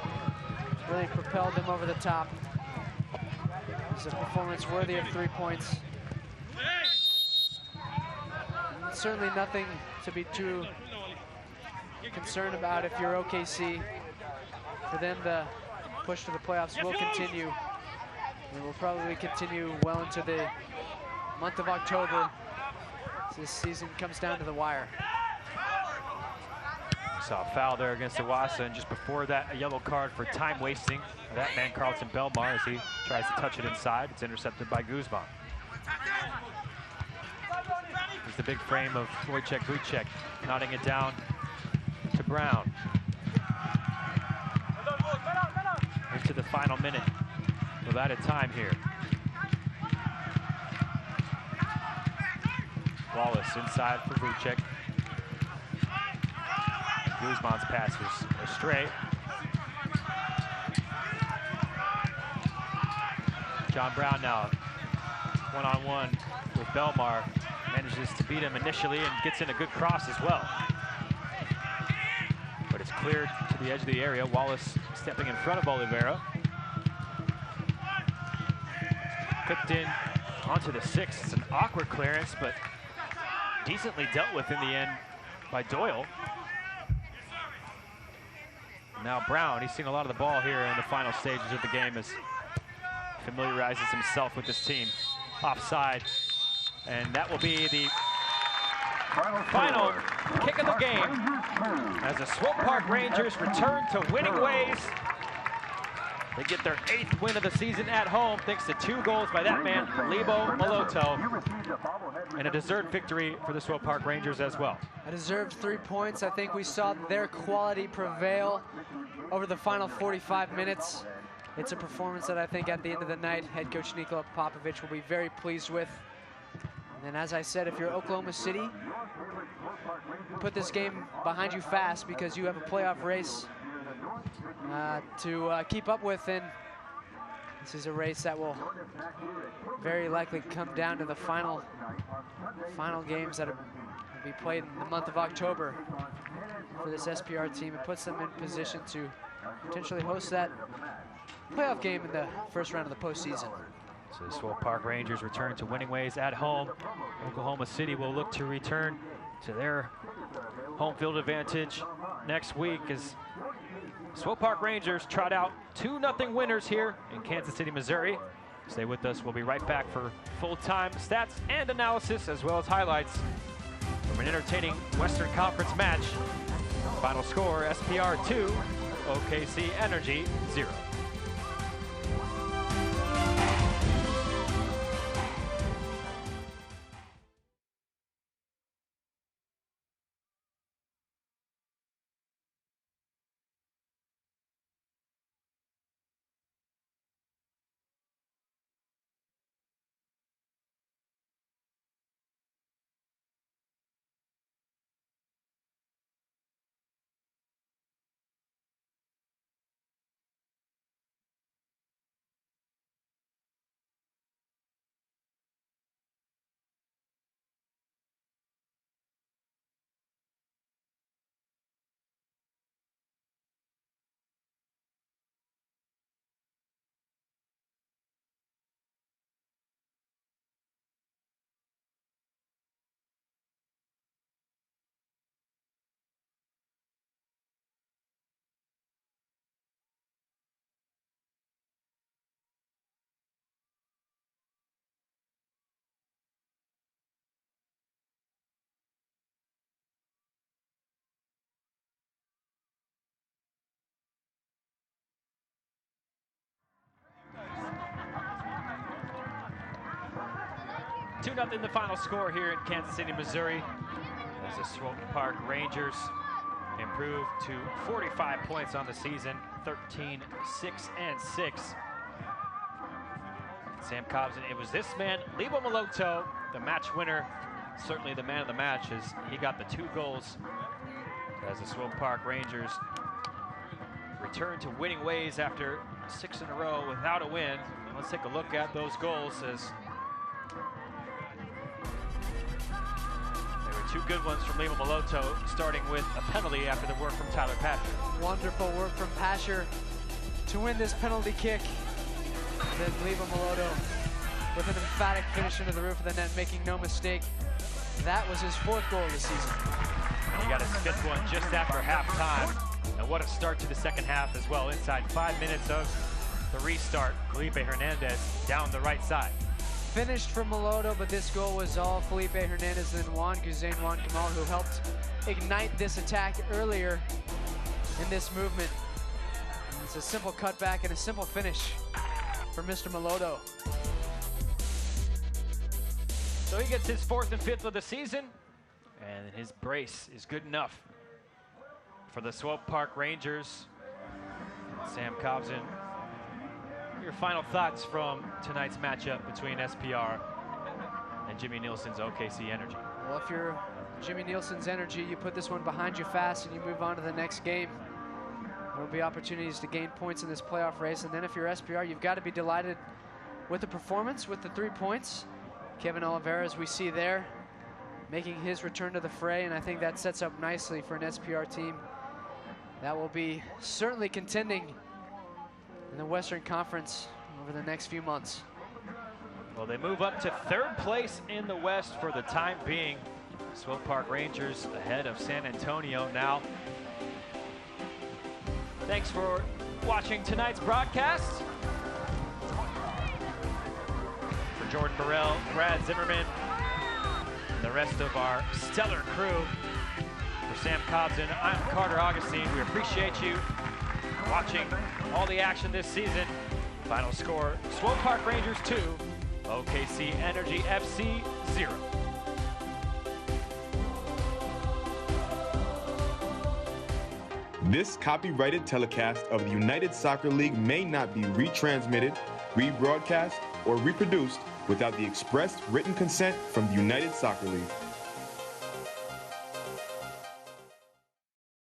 really propelled them over the top. It's a performance worthy of 3 points. Certainly nothing to be too concerned about if you're OKC. For them, the push to the playoffs will continue. It will probably continue well into the month of October as this season comes down to the wire. Saw a foul there against Owasa, and just before that, a yellow card for time wasting. That man, Carlton Belmar, as he tries to touch it inside. It's intercepted by Guzman. Here's the big frame of Wojciech Vucek, nodding it down to Brown. Into the final minute of added time here. Wallace inside for Vucek. Guzman's pass was astray. John Brown now one-on-one with Belmar. Manages to beat him initially and gets in a good cross as well. But it's cleared to the edge of the area. Wallace stepping in front of Oliveira. Cooked in onto the 6. It's an awkward clearance, but decently dealt with in the end by Doyle. Now Brown, he's seeing a lot of the ball here in the final stages of the game as familiarizes himself with this team. Offside, and that will be the final kick of the game as the Swope Park Rangers return to winning ways They get their 8th win of the season at home thanks to 2 goals by that man, Lebo Maloto, and a deserved victory for the Swope Park Rangers as well. A deserved 3 points. I think we saw their quality prevail over the final 45 minutes. It's a performance that I think at the end of the night, head coach Nikola Popovich will be very pleased with. And as I said, if you're Oklahoma City, put this game behind you fast because you have a playoff race to keep up with, and this is a race that will very likely come down to the final games that will be played in the month of October for this SPR team. It puts them in position to potentially host that playoff game in the first round of the postseason. So the Swope Park Rangers return to winning ways at home. Oklahoma City will look to return to their home field advantage next week as Swope Park Rangers trot out 2-0 winners here in Kansas City, Missouri. Stay with us. We'll be right back for full-time stats and analysis as well as highlights from an entertaining Western Conference match. Final score, SPR 2, OKC Energy 0. The final score here in Kansas City, Missouri, as the Swope Park Rangers improve to 45 points on the season, 13-6-6. Sam Cobson, it was this man, Lebo Maloto, the match winner, certainly the man of the match, as he got the 2 goals as the Swope Park Rangers return to winning ways after 6 in a row without a win. Let's take a look at those goals as 2 good ones from Lebo Maloto, starting with a penalty after the work from Tyler Pasher. Wonderful work from Pasher to win this penalty kick. And then Lebo Maloto with an emphatic finish into the roof of the net, making no mistake. That was his 4th goal of the season. And he got his 5th one just after halftime. And what a start to the second half as well. Inside 5 minutes of the restart, Felipe Hernandez down the right side. Finished from Maloto, but this goal was all Felipe Hernandez and Juan Kamal, who helped ignite this attack earlier in this movement. And it's a simple cutback and a simple finish for Mr. Maloto. So he gets his 4th and 5th of the season, and his brace is good enough for the Swope Park Rangers. Sam Cobson, your final thoughts from tonight's matchup between SPR and Jimmy Nielsen's OKC Energy? Well, if you're Jimmy Nielsen's Energy, you put this one behind you fast and you move on to the next game. There will be opportunities to gain points in this playoff race. And then if you're SPR, you've got to be delighted with the performance, with the 3 points. Kevin Oliveira, as we see there, making his return to the fray, and I think that sets up nicely for an SPR team that will be certainly contending in the Western Conference over the next few months. Well, they move up to 3rd place in the West for the time being. Swope Park Rangers ahead of San Antonio now. Thanks for watching tonight's broadcast. For Jordan Burrell, Brad Zimmerman, and the rest of our stellar crew, for Sam Cobson, I'm Carter Augustine. We appreciate you watching all the action this season. Final score, Swope Park Rangers 2, OKC Energy FC 0. This copyrighted telecast of the United Soccer League may not be retransmitted, rebroadcast, or reproduced without the express written consent from the United Soccer League.